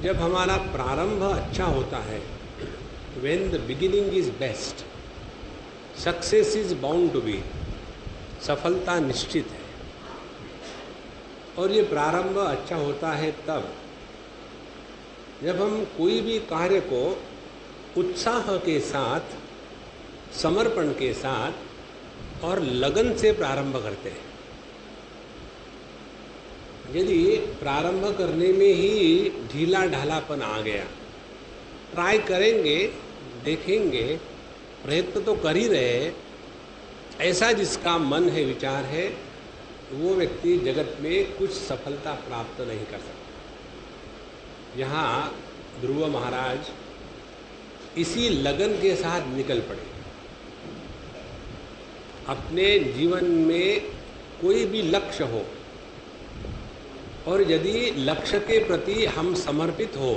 जब हमारा प्रारंभ अच्छा होता है, when the beginning is best, success is bound to be, सफलता निश्चित है। और ये प्रारंभ अच्छा होता है तब जब हम कोई भी कार्य को उत्साह के साथ, समर्पण के साथ और लगन से प्रारंभ करते हैं। यदि प्रारंभ करने में ही ढीला ढालापन आ गया, ट्राई करेंगे, देखेंगे, प्रयत्न तो कर ही रहे, ऐसा जिसका मन है, विचार है, वो व्यक्ति जगत में कुछ सफलता प्राप्त नहीं कर सकता। यहाँ ध्रुव महाराज इसी लगन के साथ निकल पड़े। अपने जीवन में कोई भी लक्ष्य हो और यदि लक्ष्य के प्रति हम समर्पित हो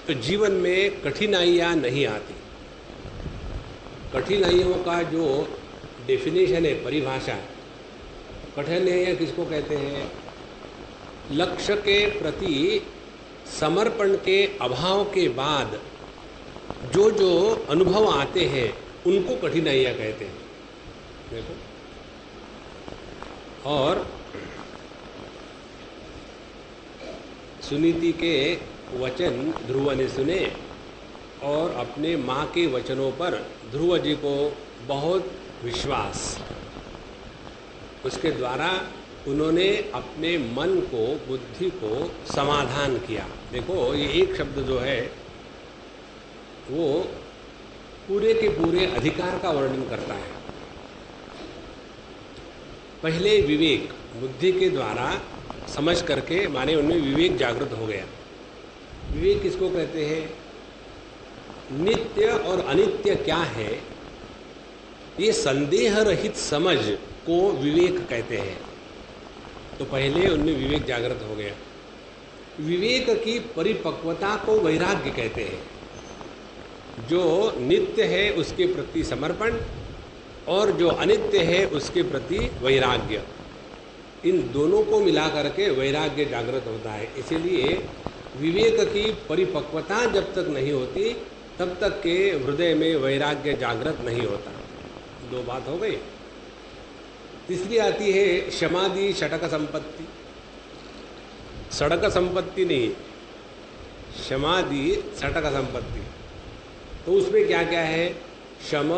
तो जीवन में कठिनाइयाँ नहीं आती। कठिनाइयों का जो डेफिनेशन है, परिभाषा, कठिनाइयाँ किसको कहते हैं? लक्ष्य के प्रति समर्पण के अभाव के बाद जो जो अनुभव आते हैं उनको कठिनाइयाँ कहते हैं। देखो, और सुनीति के वचन ध्रुव ने सुने और अपने माँ के वचनों पर ध्रुव जी को बहुत विश्वास, उसके द्वारा उन्होंने अपने मन को, बुद्धि को समाधान किया। देखो, ये एक शब्द जो है वो पूरे के पूरे अधिकार का वर्णन करता है। पहले विवेक, बुद्धि के द्वारा समझ करके, माने उनमें विवेक जागृत हो गया। विवेक किसको कहते हैं? नित्य और अनित्य क्या है, ये संदेह रहित समझ को विवेक कहते हैं। तो पहले उनमें विवेक जागृत हो गया। विवेक की परिपक्वता को वैराग्य कहते हैं। जो नित्य है उसके प्रति समर्पण और जो अनित्य है उसके प्रति वैराग्य, इन दोनों को मिला करके वैराग्य जागृत होता है। इसीलिए विवेक की परिपक्वता जब तक नहीं होती तब तक के हृदय में वैराग्य जागृत नहीं होता। दो बात हो गई। तीसरी आती है क्षमादि षटक संपत्ति। सड़क संपत्ति नहीं, क्षमादि षटक संपत्ति। तो उसमें क्या क्या है? शम,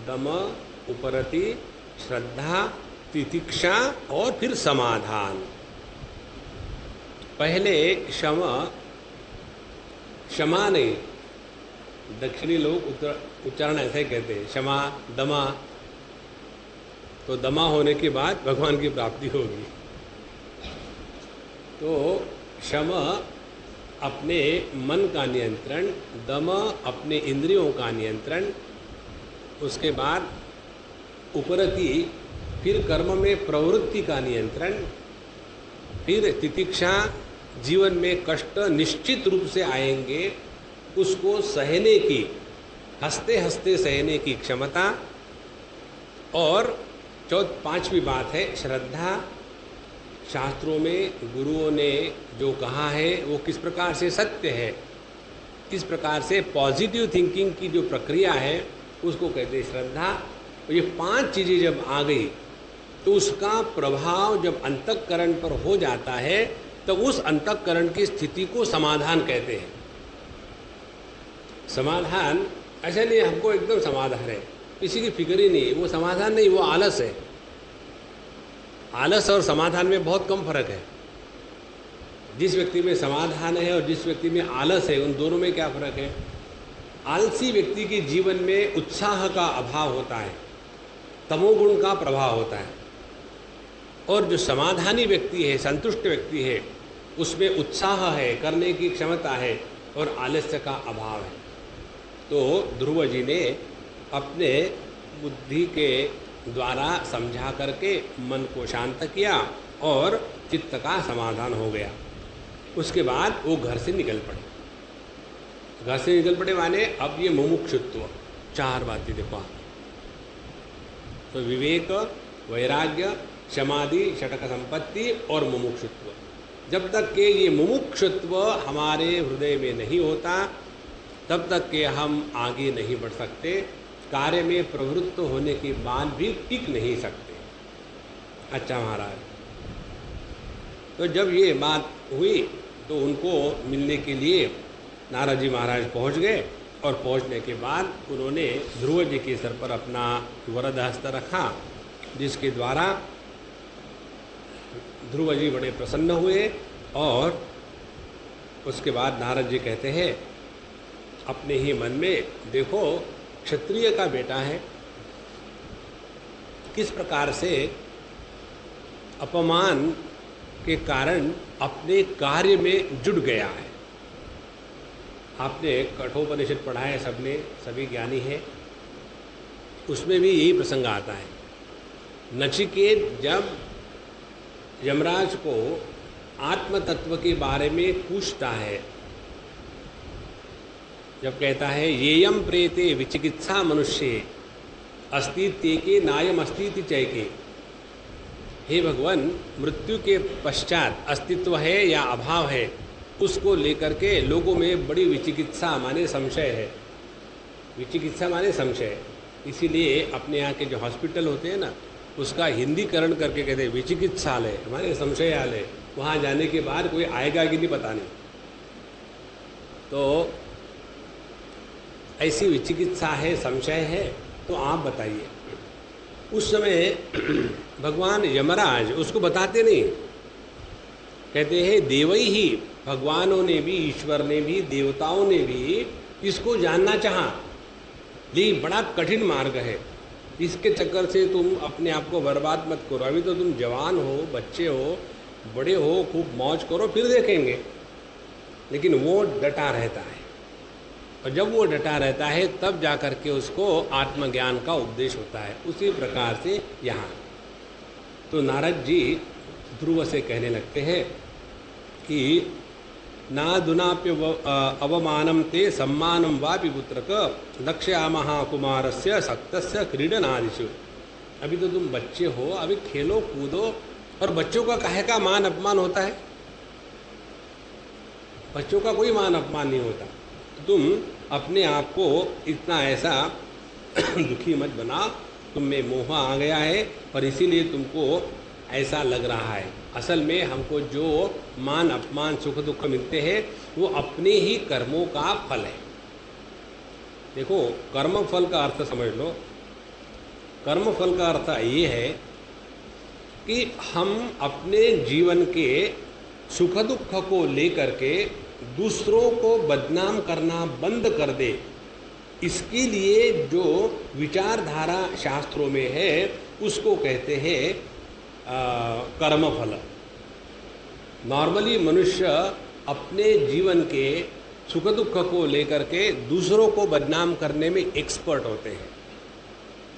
दम, उपरति, श्रद्धा, तितिक्षा और फिर समाधान। पहले क्षमा नहीं, दक्षिणी लोग उच्चारण ऐसा ही कहते हैं, क्षमा, दमा। तो दमा होने के बाद भगवान की प्राप्ति होगी। तो क्षम अपने मन का नियंत्रण, दम अपने इंद्रियों का नियंत्रण, उसके बाद उपरति फिर कर्म में प्रवृत्ति का नियंत्रण, फिर तितिक्षा, जीवन में कष्ट निश्चित रूप से आएंगे उसको सहने की, हंसते हंसते सहने की क्षमता। और पांचवी बात है श्रद्धा। शास्त्रों में गुरुओं ने जो कहा है वो किस प्रकार से सत्य है, किस प्रकार से पॉजिटिव थिंकिंग की जो प्रक्रिया है उसको कहते हैं श्रद्धा। और ये पांच चीज़ें जब आ गई तो उसका प्रभाव जब अंतःकरण पर हो जाता है तो उस अंतःकरण की स्थिति को समाधान कहते हैं। समाधान ऐसा नहीं हमको एकदम समाधान है, किसी की फिक्र ही नहीं, वो समाधान नहीं, वो आलस है। आलस और समाधान में बहुत कम फर्क है। जिस व्यक्ति में समाधान है और जिस व्यक्ति में आलस है, उन दोनों में क्या फर्क है? आलसी व्यक्ति के जीवन में उत्साह का अभाव होता है, तमोगुण का प्रभाव होता है। और जो समाधानी व्यक्ति है, संतुष्ट व्यक्ति है, उसमें उत्साह है, करने की क्षमता है और आलस्य का अभाव है। तो ध्रुव जी ने अपने बुद्धि के द्वारा समझा करके मन को शांत किया और चित्त का समाधान हो गया। उसके बाद वो घर से निकल पड़े। घर से निकल पड़े माने अब ये मुमुक्षुत्व, चार बातें देखो। तो विवेक, वैराग्य, क्षमादि षटक संपत्ति और मुमुक्षुत्व, जब तक कि ये मुमुक्षुत्व हमारे हृदय में नहीं होता तब तक कि हम आगे नहीं बढ़ सकते, कार्य में प्रवृत्त होने के बाद भी टिक नहीं सकते। अच्छा महाराज, तो जब ये बात हुई तो उनको मिलने के लिए नारद जी महाराज पहुंच गए और पहुंचने के बाद उन्होंने ध्रुव जी के सर पर अपना वरद हस्त रखा, जिसके द्वारा ध्रुव जी बड़े प्रसन्न हुए। और उसके बाद नारद जी कहते हैं अपने ही मन में, देखो क्षत्रिय का बेटा है, किस प्रकार से अपमान के कारण अपने कार्य में जुट गया है। आपने कठोपनिषद पढ़ा है, सबने, सभी ज्ञानी हैं, उसमें भी यही प्रसंग आता है। नचिकेत जब यमराज को आत्म तत्व के बारे में पूछता है, जब कहता है येयम प्रेते विचिकित्सा मनुष्य अस्तित्व के नायम अस्तित्व चैके, हे भगवान, मृत्यु के पश्चात अस्तित्व है या अभाव है, उसको लेकर के लोगों में बड़ी विचिकित्सा माने संशय है। विचिकित्सा माने संशय, इसीलिए अपने यहाँ के जो हॉस्पिटल होते हैं ना, उसका हिंदीकरण करके कहते हैं विचिकित्सालय, हमारे संशयालय। वहाँ जाने के बाद कोई आएगा कि नहीं पता नहीं। तो ऐसी विचिकित्सा है, संशय है, तो आप बताइए। उस समय भगवान यमराज उसको बताते नहीं, कहते हैं देवई ही, भगवानों ने भी, ईश्वर ने भी, देवताओं ने भी इसको जानना चाहा, लेकिन बड़ा कठिन मार्ग है। इसके चक्कर से तुम अपने आप को बर्बाद मत करो। अभी तो तुम जवान हो, बच्चे हो, बड़े हो, खूब मौज करो, फिर देखेंगे। लेकिन वो डटा रहता है, और जब वो डटा रहता है तब जाकर के उसको आत्मज्ञान का उपदेश होता है। उसी प्रकार से यहाँ तो नारद जी ध्रुव से कहने लगते हैं कि नादुनाप्य अवमानम ते सम्मानम वापि पुत्रक लक्ष्यामः कुमारस्य सक्तस्य क्रीडनादिषु। अभी तो तुम बच्चे हो, अभी खेलो कूदो, और बच्चों का काहे का मान अपमान होता है? बच्चों का कोई मान अपमान नहीं होता। तुम अपने आप को इतना ऐसा दुखी मत बना, तुम में मोह आ गया है और इसीलिए तुमको ऐसा लग रहा है। असल में हमको जो मान अपमान सुख दुख मिलते हैं वो अपने ही कर्मों का फल है। देखो, कर्म फल का अर्थ समझ लो। कर्म फल का अर्थ ये है कि हम अपने जीवन के सुख दुख को लेकर के दूसरों को बदनाम करना बंद कर दे, इसके लिए जो विचारधारा शास्त्रों में है उसको कहते हैं कर्मफल। नॉर्मली मनुष्य अपने जीवन के सुख दुख को लेकर के दूसरों को बदनाम करने में एक्सपर्ट होते हैं।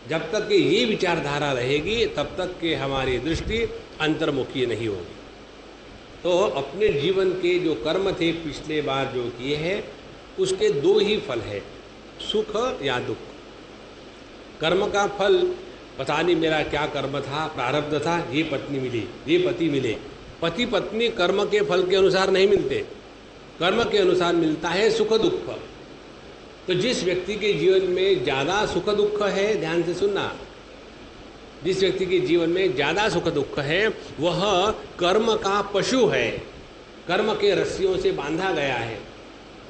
जब तक कि ये विचारधारा रहेगी तब तक कि हमारी दृष्टि अंतर्मुखी नहीं होगी। तो अपने जीवन के जो कर्म थे पिछले बार जो किए हैं उसके दो ही फल है, सुख या दुख। कर्म का फल पता नहीं मेरा क्या कर्म था, प्रारब्ध था, ये पत्नी मिली, ये पति मिले। पति पत्नी कर्म के फल के अनुसार नहीं मिलते, कर्म के अनुसार मिलता है सुख दुख। तो जिस व्यक्ति के जीवन में ज़्यादा सुख दुख है, ध्यान से सुनना, जिस व्यक्ति के जीवन में ज़्यादा सुख दुख है वह कर्म का पशु है, कर्म के रस्सियों से बांधा गया है।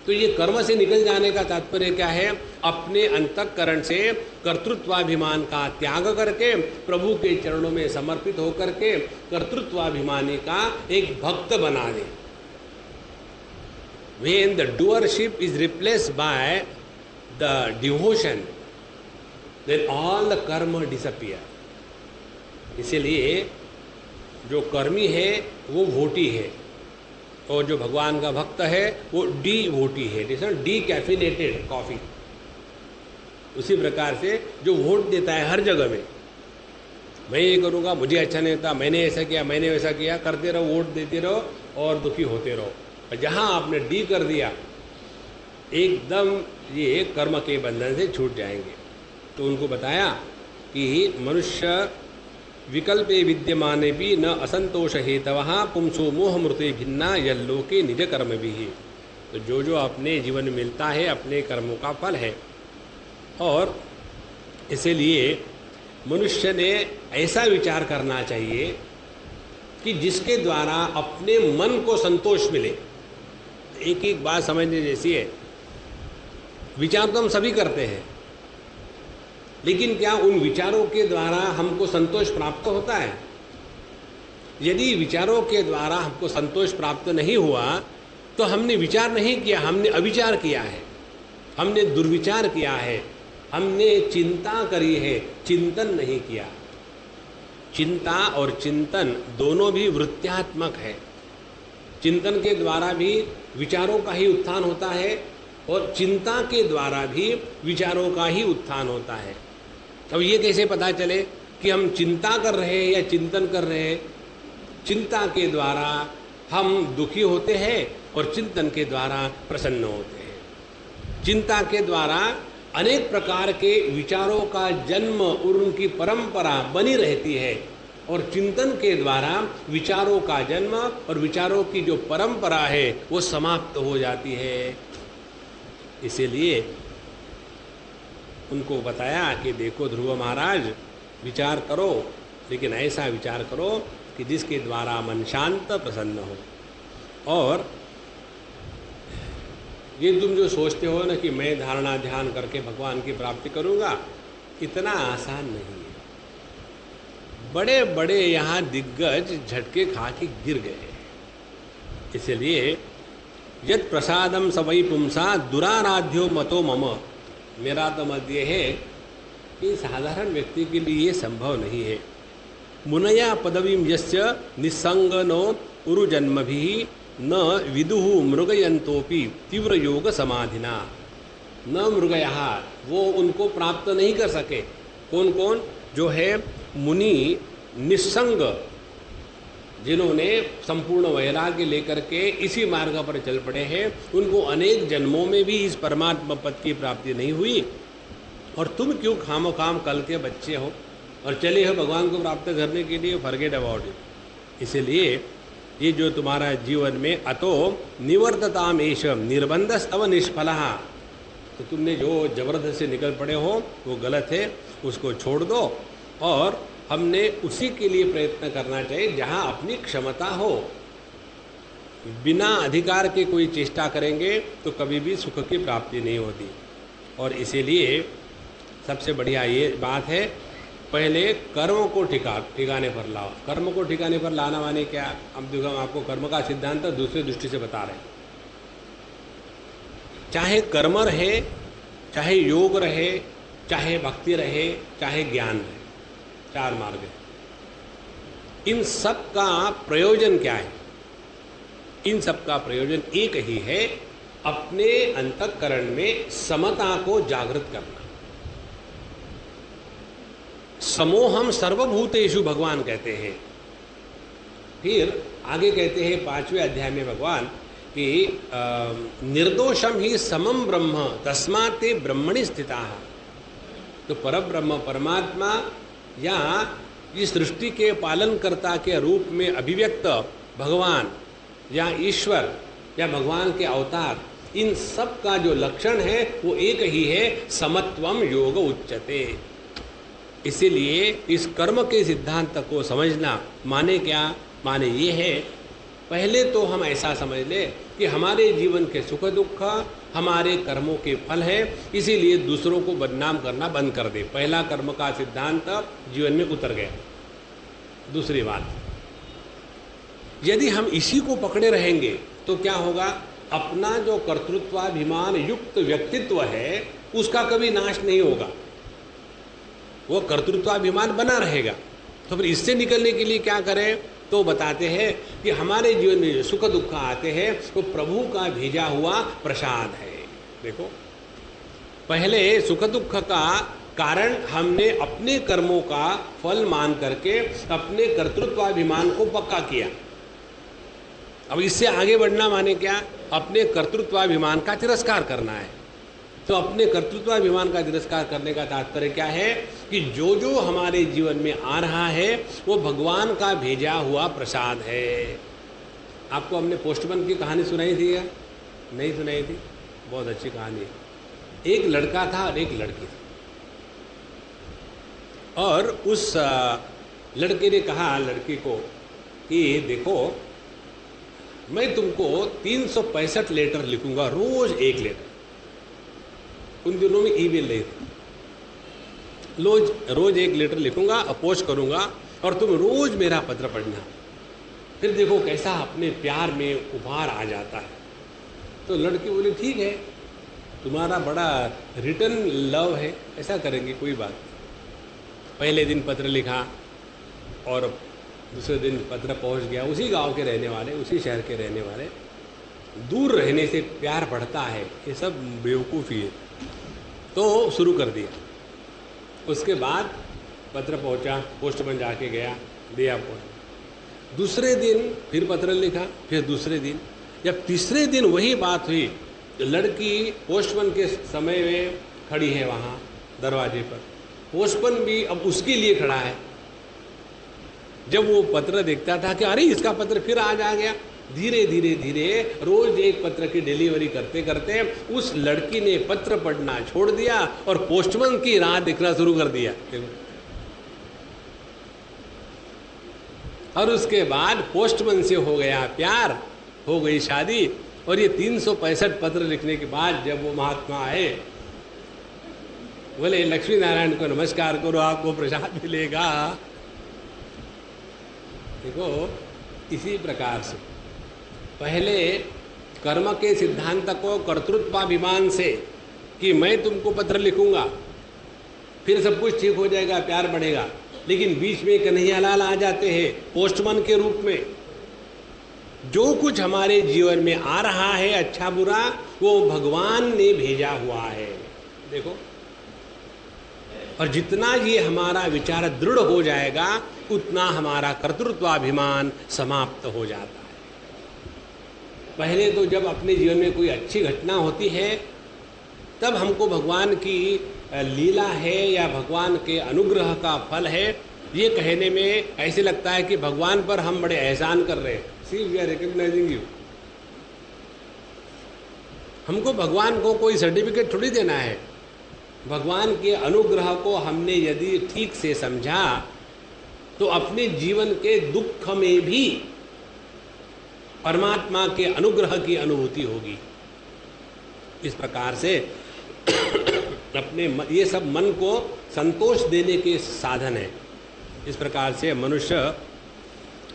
तो ये कर्म से निकल जाने का तात्पर्य क्या है? अपने अंतःकरण से कर्तृत्वाभिमान का त्याग करके प्रभु के चरणों में समर्पित होकर के कर्तृत्वाभिमानी का एक भक्त बना दे। When the doership is replaced by the devotion, then all the karma disappear. इसीलिए जो कर्मी है वो वोटी है और जो भगवान का भक्त है वो डी वोटी है, जैसे डी कैफिनेटेड कॉफ़ी। उसी प्रकार से जो वोट देता है हर जगह में, मैं ये करूँगा, मुझे अच्छा नहीं होता, मैंने ऐसा किया, मैंने वैसा किया, करते रहो, वोट देते रहो और दुखी होते रहो। और जहाँ आपने डी कर दिया एकदम ये कर्म के बंधन से छूट जाएंगे। तो उनको बताया कि मनुष्य विकल्पे विद्यमाने भी न असंतोष हेतवः पुंसो मोहमृते भिन्ना यल्लोके निज कर्म भी। तो जो अपने जीवन में मिलता है अपने कर्मों का फल है, और इसीलिए मनुष्य ने ऐसा विचार करना चाहिए कि जिसके द्वारा अपने मन को संतोष मिले। एक एक बात समझने जैसी है। विचार तो हम सभी करते हैं, लेकिन क्या उन विचारों के द्वारा हमको संतोष प्राप्त होता है? यदि विचारों के द्वारा हमको संतोष प्राप्त नहीं हुआ तो हमने विचार नहीं किया, हमने अविचार किया है, हमने दुर्विचार किया है, हमने चिंता करी है, चिंतन नहीं किया। चिंता और चिंतन दोनों भी वृत्त्यात्मक है। चिंतन के द्वारा भी विचारों का ही उत्थान होता है और चिंता के द्वारा भी विचारों का ही उत्थान होता है। अब ये कैसे पता चले कि हम चिंता कर रहे हैं या चिंतन कर रहे हैं? चिंता के द्वारा हम दुखी होते हैं और चिंतन के द्वारा प्रसन्न होते हैं। चिंता के द्वारा अनेक प्रकार के विचारों का जन्म और उनकी परंपरा बनी रहती है, और चिंतन के द्वारा विचारों का जन्म और विचारों की जो परंपरा है वो समाप्त हो जाती है। इसीलिए उनको बताया कि देखो ध्रुव महाराज, विचार करो, लेकिन ऐसा विचार करो कि जिसके द्वारा मन शांत प्रसन्न हो। और ये तुम जो सोचते हो ना कि मैं धारणा ध्यान करके भगवान की प्राप्ति करूँगा, इतना आसान नहीं है। बड़े बड़े यहाँ दिग्गज झटके खा के गिर गए। इसलिए यद प्रसादम सवै पुंसा दुराराध्यो मतो मम, मेरा तो मत ये है कि साधारण व्यक्ति के लिए ये संभव नहीं है। मुनया पदवीं यस्य निस्संगनो उरुजन्मभिः न विदुः मृगयंतोपि तीव्र योग समाधिना। न मृगयः, वो उनको प्राप्त नहीं कर सके। कौन कौन? जो है मुनि निस्संग, जिन्होंने संपूर्ण वैराग्य लेकर के इसी मार्ग पर चल पड़े हैं, उनको अनेक जन्मों में भी इस परमात्मा पद की प्राप्ति नहीं हुई। और तुम क्यों खामोखाम कल के बच्चे हो और चले हो भगवान को प्राप्त करने के लिए? Forget about it. इसलिए ये जो तुम्हारा जीवन में अतो निवर्तताम एष निर्बंधस्तव निष्फलः, तो तुमने जो जबरदस्ती से निकल पड़े हो वो गलत है, उसको छोड़ दो। और हमने उसी के लिए प्रयत्न करना चाहिए जहाँ अपनी क्षमता हो। बिना अधिकार के कोई चेष्टा करेंगे तो कभी भी सुख की प्राप्ति नहीं होती। और इसीलिए सबसे बढ़िया ये बात है, पहले कर्म को ठिकाने पर लाओ। कर्म को ठिकाने पर लाना माने क्या? अब देखो, हम आपको कर्म का सिद्धांत दूसरी दृष्टि से बता रहे हैं। चाहे कर्म रहे, चाहे योग रहे, चाहे भक्ति रहे, चाहे ज्ञान रहे, चार मार्ग है। इन सब का प्रयोजन क्या है? इन सब का प्रयोजन एक ही है, अपने अंतःकरण में समता को जागृत करना। समोहम सर्वभूतेषु भगवान कहते हैं। फिर आगे कहते हैं 5वें अध्याय में भगवान कि निर्दोषम ही समम ब्रह्म तस्मात् ते ब्रह्मणि स्थिताः। तो परब्रह्म परमात्मा या इस सृष्टि के पालनकर्ता के रूप में अभिव्यक्त भगवान या ईश्वर या भगवान के अवतार, इन सब का जो लक्षण है वो एक ही है, समत्वम योग उच्यते। इसीलिए इस कर्म के सिद्धांत को समझना माने क्या? माने ये है, पहले तो हम ऐसा समझ ले कि हमारे जीवन के सुख दुख हमारे कर्मों के फल है, इसीलिए दूसरों को बदनाम करना बंद कर दे। पहला कर्म का सिद्धांत जीवन में उतर गया। दूसरी बात, यदि हम इसी को पकड़े रहेंगे तो क्या होगा? अपना जो कर्तृत्वाभिमान युक्त व्यक्तित्व है उसका कभी नाश नहीं होगा, वो कर्तृत्वाभिमान बना रहेगा। तो फिर इससे निकलने के लिए क्या करें? तो बताते हैं कि हमारे जीवन में जो सुख दुख आते हैं वो प्रभु का भेजा हुआ प्रसाद है। देखो, पहले सुख दुख का कारण हमने अपने कर्मों का फल मान करके अपने कर्तृत्वाभिमान को पक्का किया। अब इससे आगे बढ़ना माने क्या? अपने कर्तृत्वाभिमान का तिरस्कार करना है। तो अपने कर्तृत्वाभिमान का तिरस्कार करने का तात्पर्य क्या है कि जो जो हमारे जीवन में आ रहा है वो भगवान का भेजा हुआ प्रसाद है। आपको हमने पोस्टमैन की कहानी सुनाई थी या नहीं सुनाई थी? बहुत अच्छी कहानी है। एक लड़का था और एक लड़की थी, और उस लड़के ने कहा लड़की को कि देखो, मैं तुमको 365 लेटर लिखूंगा, रोज एक लेटर। उन दिनों में ईमेल नहीं थी। रोज एक लेटर लिखूंगा, अपोज करूंगा, और तुम रोज मेरा पत्र पढ़ना। फिर देखो कैसा अपने प्यार में उभार आ जाता है। तो लड़की बोली ठीक है, तुम्हारा बड़ा रिटर्न लव है, ऐसा करेंगे, कोई बात नहीं। पहले दिन पत्र लिखा और दूसरे दिन पत्र पहुंच गया। उसी गांव के रहने वाले, उसी शहर के रहने वाले। दूर रहने से प्यार बढ़ता है, ये सब बेवकूफ़ी है। तो शुरू कर दिया। उसके बाद पत्र पहुंचा, पोस्टमैन जाके गया, दिया पोस्ट। दूसरे दिन फिर पत्र लिखा, फिर दूसरे दिन। जब तीसरे दिन वही बात हुई, लड़की पोस्टमैन के समय में खड़ी है वहाँ दरवाजे पर। पोस्टमैन भी अब उसके लिए खड़ा है। जब वो पत्र देखता था कि अरे इसका पत्र फिर आज आ गया, धीरे धीरे धीरे रोज एक पत्र की डिलीवरी करते करते उस लड़की ने पत्र पढ़ना छोड़ दिया और पोस्टमैन की राह देखना शुरू कर दिया। और उसके बाद पोस्टमैन से हो गया प्यार, हो गई शादी। और ये 365 पत्र लिखने के बाद जब वो महात्मा आए, बोले लक्ष्मी नारायण को नमस्कार करो, आपको प्रसाद मिलेगा। देखो, इसी प्रकार से पहले कर्म के सिद्धांत को कर्तृत्वाभिमान से कि मैं तुमको पत्र लिखूंगा, फिर सब कुछ ठीक हो जाएगा, प्यार बढ़ेगा। लेकिन बीच में कन्हैयालाल आ जाते हैं पोस्टमैन के रूप में। जो कुछ हमारे जीवन में आ रहा है अच्छा बुरा, वो भगवान ने भेजा हुआ है। देखो, और जितना ये हमारा विचार दृढ़ हो जाएगा उतना हमारा कर्तृत्वाभिमान समाप्त हो जाता है। पहले तो जब अपने जीवन में कोई अच्छी घटना होती है तब हमको भगवान की लीला है या भगवान के अनुग्रह का फल है, ये कहने में ऐसे लगता है कि भगवान पर हम बड़े एहसान कर रहे हैं। सी वी आर रिकग्नाइजिंग यू। हमको भगवान को कोई सर्टिफिकेट थोड़ी देना है। भगवान के अनुग्रह को हमने यदि ठीक से समझा तो अपने जीवन के दुख में भी परमात्मा के अनुग्रह की अनुभूति होगी। इस प्रकार से अपने ये सब मन को संतोष देने के साधन है। इस प्रकार से मनुष्य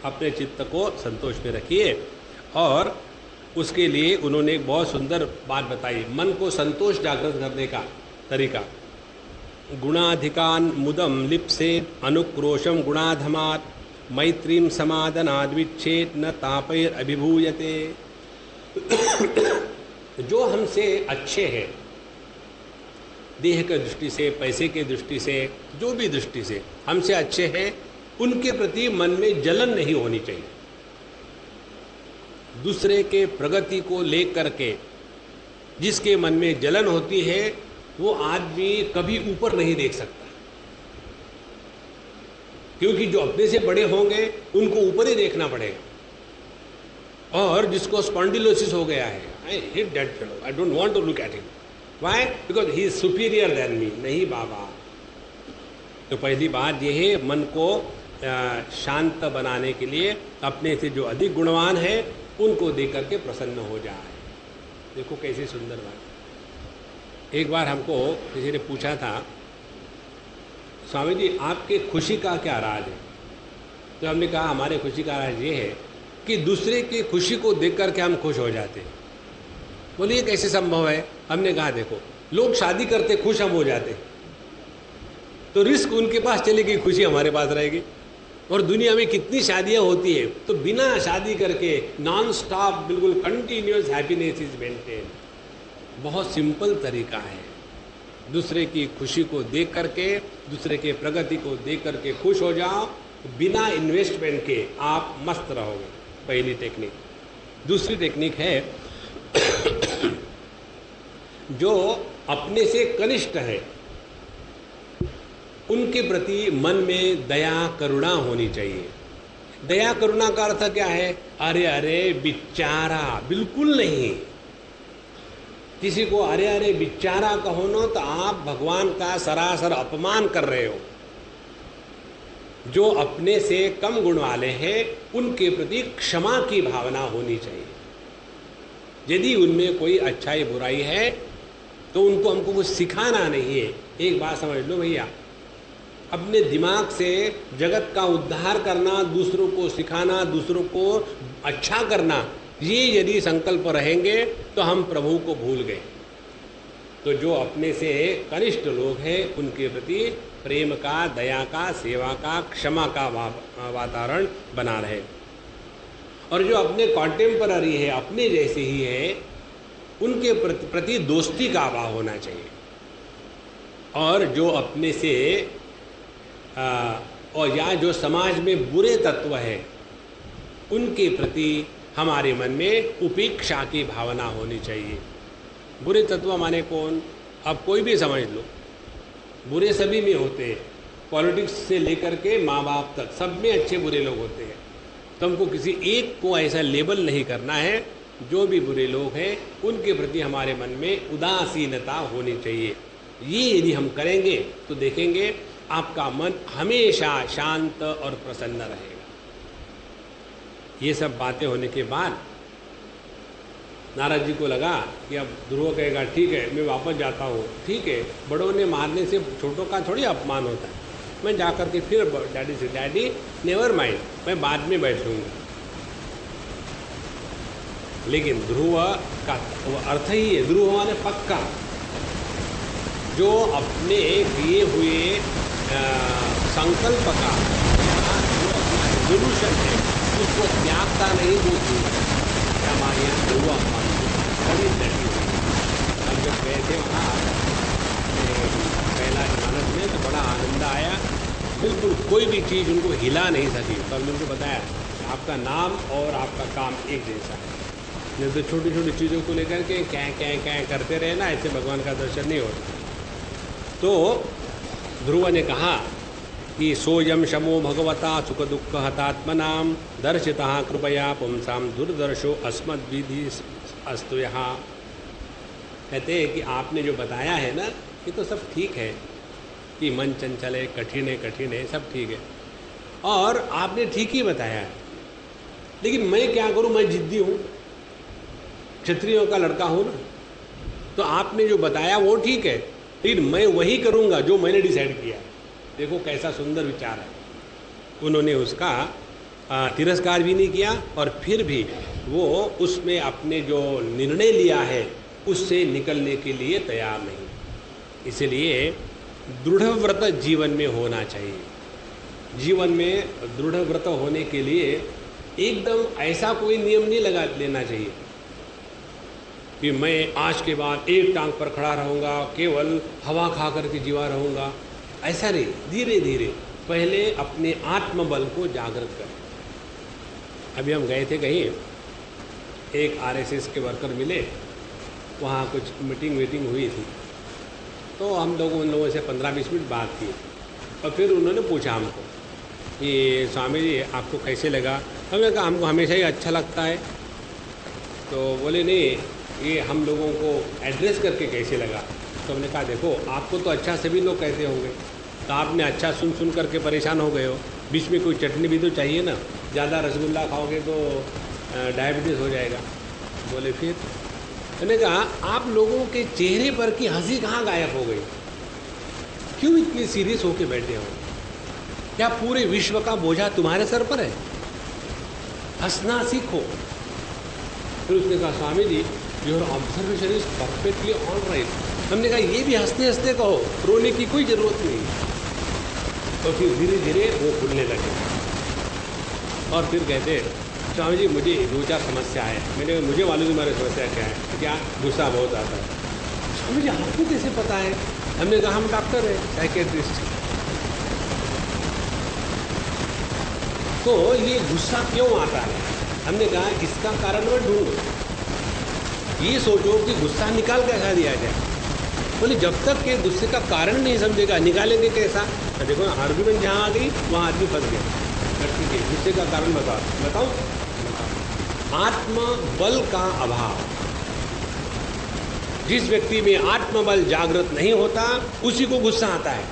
अपने चित्त को संतोष में रखिए। और उसके लिए उन्होंने एक बहुत सुंदर बात बताई, मन को संतोष जागृत करने का तरीका। गुणाधिकान मुदम लिप्सेत अनुक्रोशम गुणाधमात मैत्रीम समादनाद्विच्छेद न तापैर अभिभूयते। जो हमसे अच्छे हैं, देह की दृष्टि से, पैसे की दृष्टि से, जो भी दृष्टि से हमसे अच्छे हैं, उनके प्रति मन में जलन नहीं होनी चाहिए। दूसरे के प्रगति को लेकर के जिसके मन में जलन होती है वो आदमी कभी ऊपर नहीं देख सकता, क्योंकि जो अपने से बड़े होंगे उनको ऊपर ही देखना पड़ेगा। और जिसको स्पॉन्डिलोसिस हो गया है, I hate that fellow, I don't want to look at him, why? Because he is superior than me. नहीं बाबा। तो पहली बात यह है, मन को शांत बनाने के लिए अपने से जो अधिक गुणवान है उनको देख करके प्रसन्न हो जाए। देखो कैसी सुंदर बात। एक बार हमको किसी ने पूछा था, स्वामी जी आपके खुशी का क्या राज है? तो हमने कहा हमारे खुशी का राज ये है कि दूसरे की खुशी को देख करके हम खुश हो जाते हैं। बोलिए कैसे संभव है? हमने कहा देखो, लोग शादी करते खुश हम हो जाते, तो रिस्क उनके पास चलेगी, खुशी हमारे पास रहेगी। और दुनिया में कितनी शादियां होती है, तो बिना शादी करके नॉन स्टॉप बिल्कुल कंटिन्यूस हैप्पीनेस इज मेंटेन। बहुत सिंपल तरीका है, दूसरे की खुशी को देख करके, दूसरे के प्रगति को देख करके खुश हो जाओ, बिना इन्वेस्टमेंट के आप मस्त रहोगे। पहली टेक्निक। दूसरी टेक्निक है जो अपने से कनिष्ठ है उनके प्रति मन में दया करुणा होनी चाहिए। दया करुणा का अर्थ क्या है? अरे अरे बिचारा, बिल्कुल नहीं। किसी को अरे अरे बिचारा कहो ना तो आप भगवान का सरासर अपमान कर रहे हो। जो अपने से कम गुण वाले हैं उनके प्रति क्षमा की भावना होनी चाहिए। यदि उनमें कोई अच्छाई बुराई है तो उनको हमको कुछ सिखाना नहीं है। एक बात समझ लो भैया, अपने दिमाग से जगत का उद्धार करना, दूसरों को सिखाना, दूसरों को अच्छा करना, ये यदि संकल्प रहेंगे तो हम प्रभु को भूल गए। तो जो अपने से कनिष्ठ लोग हैं उनके प्रति प्रेम का, दया का, सेवा का, क्षमा का वातावरण बना रहे। और जो अपने कॉन्टेम्पररी है, अपने जैसे ही है, उनके प्रति दोस्ती का भाव होना चाहिए। और जो अपने से और या जो समाज में बुरे तत्व है उनके प्रति हमारे मन में उपेक्षा की भावना होनी चाहिए। बुरे तत्व माने कौन? अब कोई भी समझ लो, बुरे सभी में होते हैं। पॉलिटिक्स से लेकर के माँ बाप तक सब में अच्छे बुरे लोग होते हैं। तो हमको किसी एक को ऐसा लेबल नहीं करना है। जो भी बुरे लोग हैं उनके प्रति हमारे मन में उदासीनता होनी चाहिए। ये यदि हम करेंगे तो देखेंगे आपका मन हमेशा शांत और प्रसन्न रहेगा। ये सब बातें होने के बाद नारद जी को लगा कि अब ध्रुव कहेगा ठीक है मैं वापस जाता हूँ। ठीक है, बड़ों ने मारने से छोटों का थोड़ी अपमान होता है। मैं जा कर के फिर डैडी से, डैडी नेवर माइंड, मैं बाद में बैठ लूँगा। लेकिन ध्रुव का वो अर्थ ही है, ध्रुव माने पक्का, जो अपने किए हुए संकल्प का जो अपना रेजोल्यूशन है उसको त्यागता नहीं। वो हमारे यहाँ ध्रुव बड़ी डटी हुई। हम जब गए थे वहाँ कैलाश मानस में तो बड़ा आनंद आया। बिल्कुल कोई भी चीज़ उनको हिला नहीं सकी। तो हमने उनको बताया आपका नाम और आपका काम एक जैसा है। नहीं तो छोटी छोटी चीज़ों को लेकर के क्या करते रहे ना, ऐसे भगवान का दर्शन नहीं होता। तो ध्रुव ने कहा कि सोयम शमो भगवता सुख दुख हतात्मनाम दर्शिता कृपया पुंसाम दुर्दर्शो अस्मद्विधि अस्तु। यहाँ कहते हैं कि आपने जो बताया है ना ये तो सब ठीक है कि मन चंचल है, कठिन है, सब ठीक है और आपने ठीक ही बताया है। लेकिन मैं क्या करूँ, मैं जिद्दी हूँ, क्षत्रियों का लड़का हूँ ना। तो आपने जो बताया वो ठीक है, लेकिन मैं वही करूँगा जो मैंने डिसाइड किया। देखो कैसा सुंदर विचार है। उन्होंने उसका तिरस्कार भी नहीं किया और फिर भी वो उसमें अपने जो निर्णय लिया है उससे निकलने के लिए तैयार नहीं। इसलिए दृढ़ व्रत जीवन में होना चाहिए। जीवन में दृढ़ व्रत होने के लिए एकदम ऐसा कोई नियम नहीं लगा लेना चाहिए कि मैं आज के बाद एक टांग पर खड़ा रहूँगा, केवल हवा खा करके जीवा रहूँगा। ऐसा नहीं, धीरे धीरे पहले अपने आत्मबल को जागृत करें। अभी हम गए थे कहीं, एक आरएसएस के वर्कर मिले, वहाँ कुछ मीटिंग हुई थी। तो हम लोगों उन लोगों से 15-20 मिनट बात की और फिर उन्होंने पूछा हमको कि स्वामी जी आपको कैसे लगा। हमने कहा हमको हमेशा ही अच्छा लगता है। तो बोले नहीं, ये हम लोगों को एड्रेस करके कैसे लगा। तो हमने कहा देखो आपको तो अच्छा सभी लोग कहते होंगे, तो आपने अच्छा सुन करके परेशान हो गए हो। बीच में कोई चटनी भी तो चाहिए ना, ज़्यादा रसगुल्ला खाओगे तो डायबिटीज़ हो जाएगा। बोले फिर मैंने कहा आप लोगों के चेहरे पर की हंसी कहाँ गायब हो गई, क्यों इतनी सीरियस होके बैठे हो? क्या पूरे विश्व का बोझा तुम्हारे सर पर है? हंसना सीखो। फिर उसने कहा Swami ji your observation is perfectly all right. हमने कहा ये भी हंसते हंसते कहो, रोने की कोई ज़रूरत नहीं। तो फिर धीरे धीरे वो खुलने लगे और फिर कहते स्वामी जी मुझे 2-4 समस्या है। मैंने मुझे मालूम तुम्हारी समस्या क्या है? क्या? गुस्सा बहुत आता है। स्वामी जी आपको कैसे पता है? हमने कहा हम डॉक्टर हैं, साइकेट्रिस्ट। तो ये गुस्सा क्यों आता है? हमने कहा इसका कारण मैं ढूंढो। ये सोचो कि गुस्सा निकाल कैसा दिया जाए। बोले जब तक के गुस्से का कारण नहीं समझेगा, निकालेंगे कैसा? तो देखो आर्गुमेंट जहाँ आ गई वहाँ आदमी फंस गया। ठीक है, गुस्से का कारण बताओ। आत्मबल का अभाव। जिस व्यक्ति में आत्मबल जागृत नहीं होता उसी को गुस्सा आता है।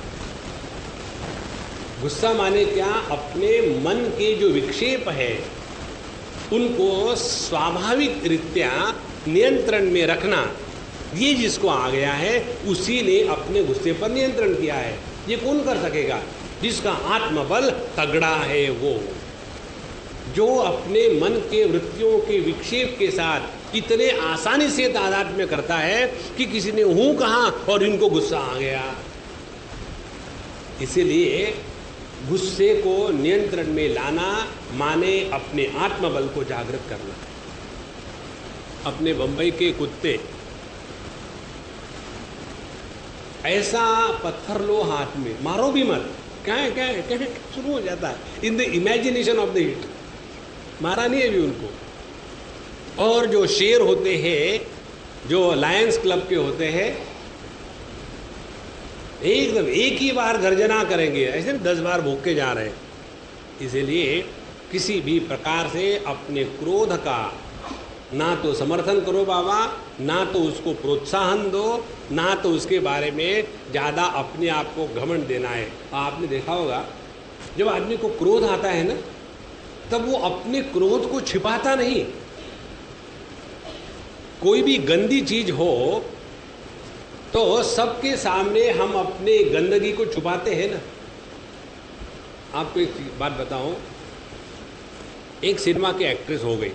गुस्सा माने क्या? अपने मन के जो विक्षेप है उनको स्वाभाविक रीत्या नियंत्रण में रखना, ये जिसको आ गया है उसी ने अपने गुस्से पर नियंत्रण किया है। ये कौन कर सकेगा? जिसका आत्मबल तगड़ा है वो, जो अपने मन के वृत्तियों के विक्षेप के साथ इतने आसानी से तादात्म्य करता है कि किसी ने हूँ कहा और इनको गुस्सा आ गया। इसीलिए गुस्से को नियंत्रण में लाना माने अपने आत्मबल को जागृत करना। अपने बंबई के कुत्ते ऐसा पत्थर लो हाथ में, मारो भी मत, क्या है शुरू हो जाता है in the imagination of the hit. मारा नहीं अभी उनको। और जो शेर होते हैं, जो लायंस क्लब के होते हैं, एकदम एक ही बार गर्जना करेंगे, ऐसे 10 बार भूख के जा रहे हैं। इसीलिए किसी भी प्रकार से अपने क्रोध का ना तो समर्थन करो बाबा, ना तो उसको प्रोत्साहन दो, ना तो उसके बारे में ज़्यादा अपने आप को घमंड देना है। आपने देखा होगा जब आदमी को क्रोध आता है ना, तब वो अपने क्रोध को छिपाता नहीं। कोई भी गंदी चीज हो तो सबके सामने हम अपने गंदगी को छुपाते हैं ना। आपको एक बात बताऊं, एक सिनेमा की एक्ट्रेस हो गई,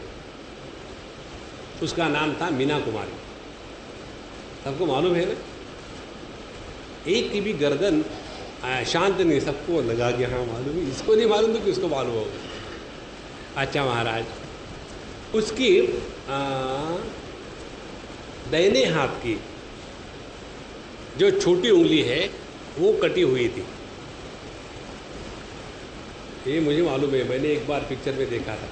उसका नाम था मीना कुमारी। सबको मालूम है ना। एक की भी गर्दन शांत नहीं, सबको लगा कि हाँ मालूम है, इसको नहीं मालूम तो किसको मालूम होगा। अच्छा महाराज, उसकी दाहिने हाथ की जो छोटी उंगली है वो कटी हुई थी। ये मुझे मालूम है, मैंने एक बार पिक्चर में देखा था।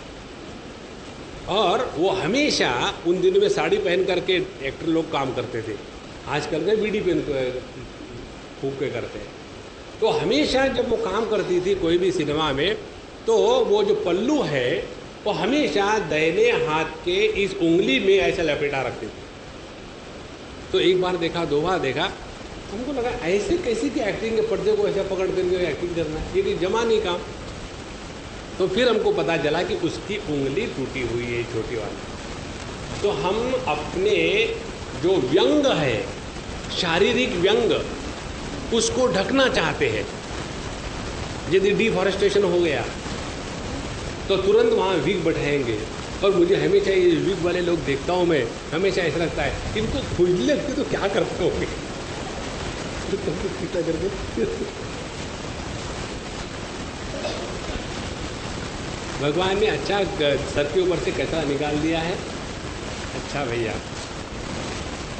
और वो हमेशा उन दिनों में साड़ी पहन करके एक्टर लोग काम करते थे, आजकल में बीड़ी पहन फूक के करते हैं। तो हमेशा जब वो काम करती थी कोई भी सिनेमा में, तो वो जो पल्लू है वो हमेशा दाहिने हाथ के इस उंगली में ऐसा लपेटा रखती थी। तो एक बार देखा, 2 बार देखा, हमको लगा ऐसे कैसी की एक्टिंग के पर्दे को ऐसा पकड़ करके एक्टिंग करना, ये कि जमा नहीं काम। तो फिर हमको पता चला कि उसकी उंगली टूटी हुई है, छोटी वाली। तो हम अपने जो व्यंग है, शारीरिक व्यंग, उसको ढकना चाहते हैं। यदि डिफॉरेस्टेशन हो गया तो तुरंत वहाँ विग बैठाएंगे। और मुझे हमेशा ये विग वाले लोग देखता हूँ मैं, हमेशा ऐसा लगता है इनको खुजली लगती तो क्या करते होंगे करके। भगवान ने अच्छा सर के ऊपर से कैसा निकाल दिया है। अच्छा भैया,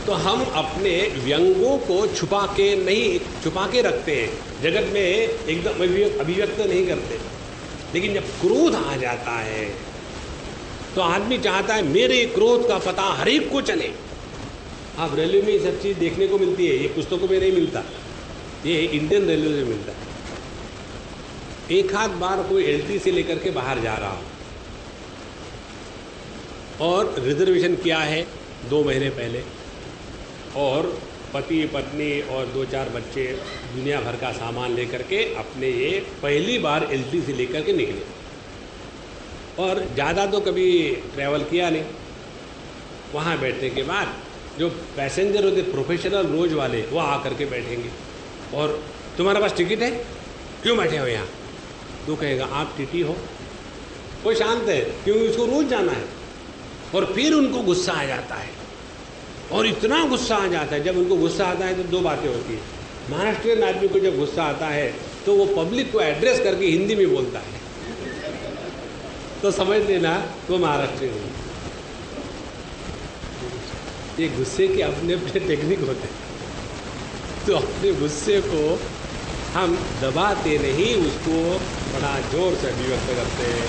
तो हम अपने व्यंगों को छुपा के रखते हैं, जगत में एकदम अभिव्यक्त नहीं करते। लेकिन जब क्रोध आ जाता है तो आदमी चाहता है मेरे क्रोध का पता हर एक को चले। आप रेलवे में ये सब चीज़ देखने को मिलती है, ये पुस्तकों में नहीं मिलता, ये इंडियन रेलवे में मिलता है। एक आध बार कोई एलटी से लेकर के बाहर जा रहा हो और रिजर्वेशन किया है 2 महीने पहले, और पति पत्नी और 2-4 बच्चे दुनिया भर का सामान लेकर के अपने ये पहली बार एलटी से लेकर के निकले, और ज़्यादा तो कभी ट्रैवल किया नहीं। वहाँ बैठने के बाद जो पैसेंजर होते प्रोफेशनल रोज वाले वो आकर के बैठेंगे, और तुम्हारे पास टिकट है, क्यों बैठे हो यहाँ? तो कहेगा आप टीटी हो। वो शांत है क्योंकि उसको रोज जाना है। और फिर उनको गुस्सा आ जाता है, और इतना गुस्सा आ जाता है। जब उनको गुस्सा आता है तो 2 बातें होती है। महाराष्ट्रियन आदमी को जब गुस्सा आता है तो वो पब्लिक को एड्रेस करके हिंदी में बोलता है, तो समझ लेना वो महाराष्ट्रियन है। ये गुस्से के अपने अपने टेक्निक होते हैं। तो अपने गुस्से को हम दबाते नहीं, उसको बड़ा जोर से अभिव्यक्त करते हैं।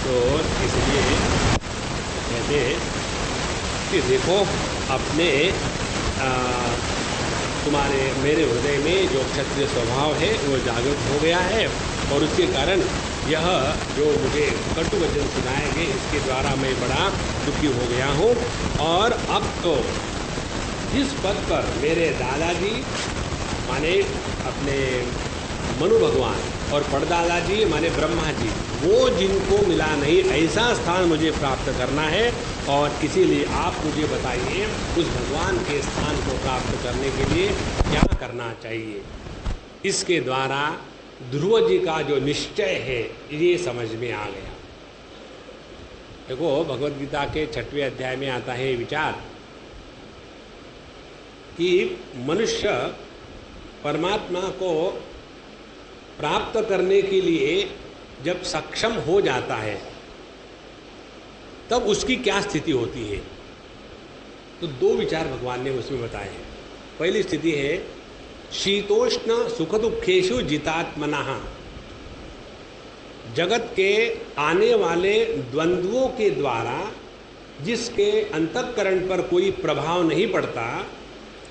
तो इसलिए कहते हैं कि देखो अपने तुम्हारे मेरे हृदय में जो क्षत्रिय स्वभाव है वो जागृत हो गया है, और उसके कारण यह जो मुझे कटु वचन सुनाएंगे इसके द्वारा मैं बड़ा दुखी हो गया हूँ। और अब तो जिस पद पर मेरे दादाजी माने अपने मनु भगवान और परदादाजी माने ब्रह्मा जी, वो जिनको मिला नहीं ऐसा स्थान मुझे प्राप्त करना है। और इसीलिए आप मुझे बताइए उस भगवान के स्थान को प्राप्त करने के लिए क्या करना चाहिए। इसके द्वारा ध्रुव जी का जो निश्चय है ये समझ में आ गया। देखो भगवद गीता के 6वें अध्याय में आता है विचार कि मनुष्य परमात्मा को प्राप्त करने के लिए जब सक्षम हो जाता है तब उसकी क्या स्थिति होती है। तो दो विचार भगवान ने उसमें बताए हैं। पहली स्थिति है शीतोष्ण सुख दुखेषु जितात्मनः, जगत के आने वाले द्वंद्वों के द्वारा जिसके अंतःकरण पर कोई प्रभाव नहीं पड़ता,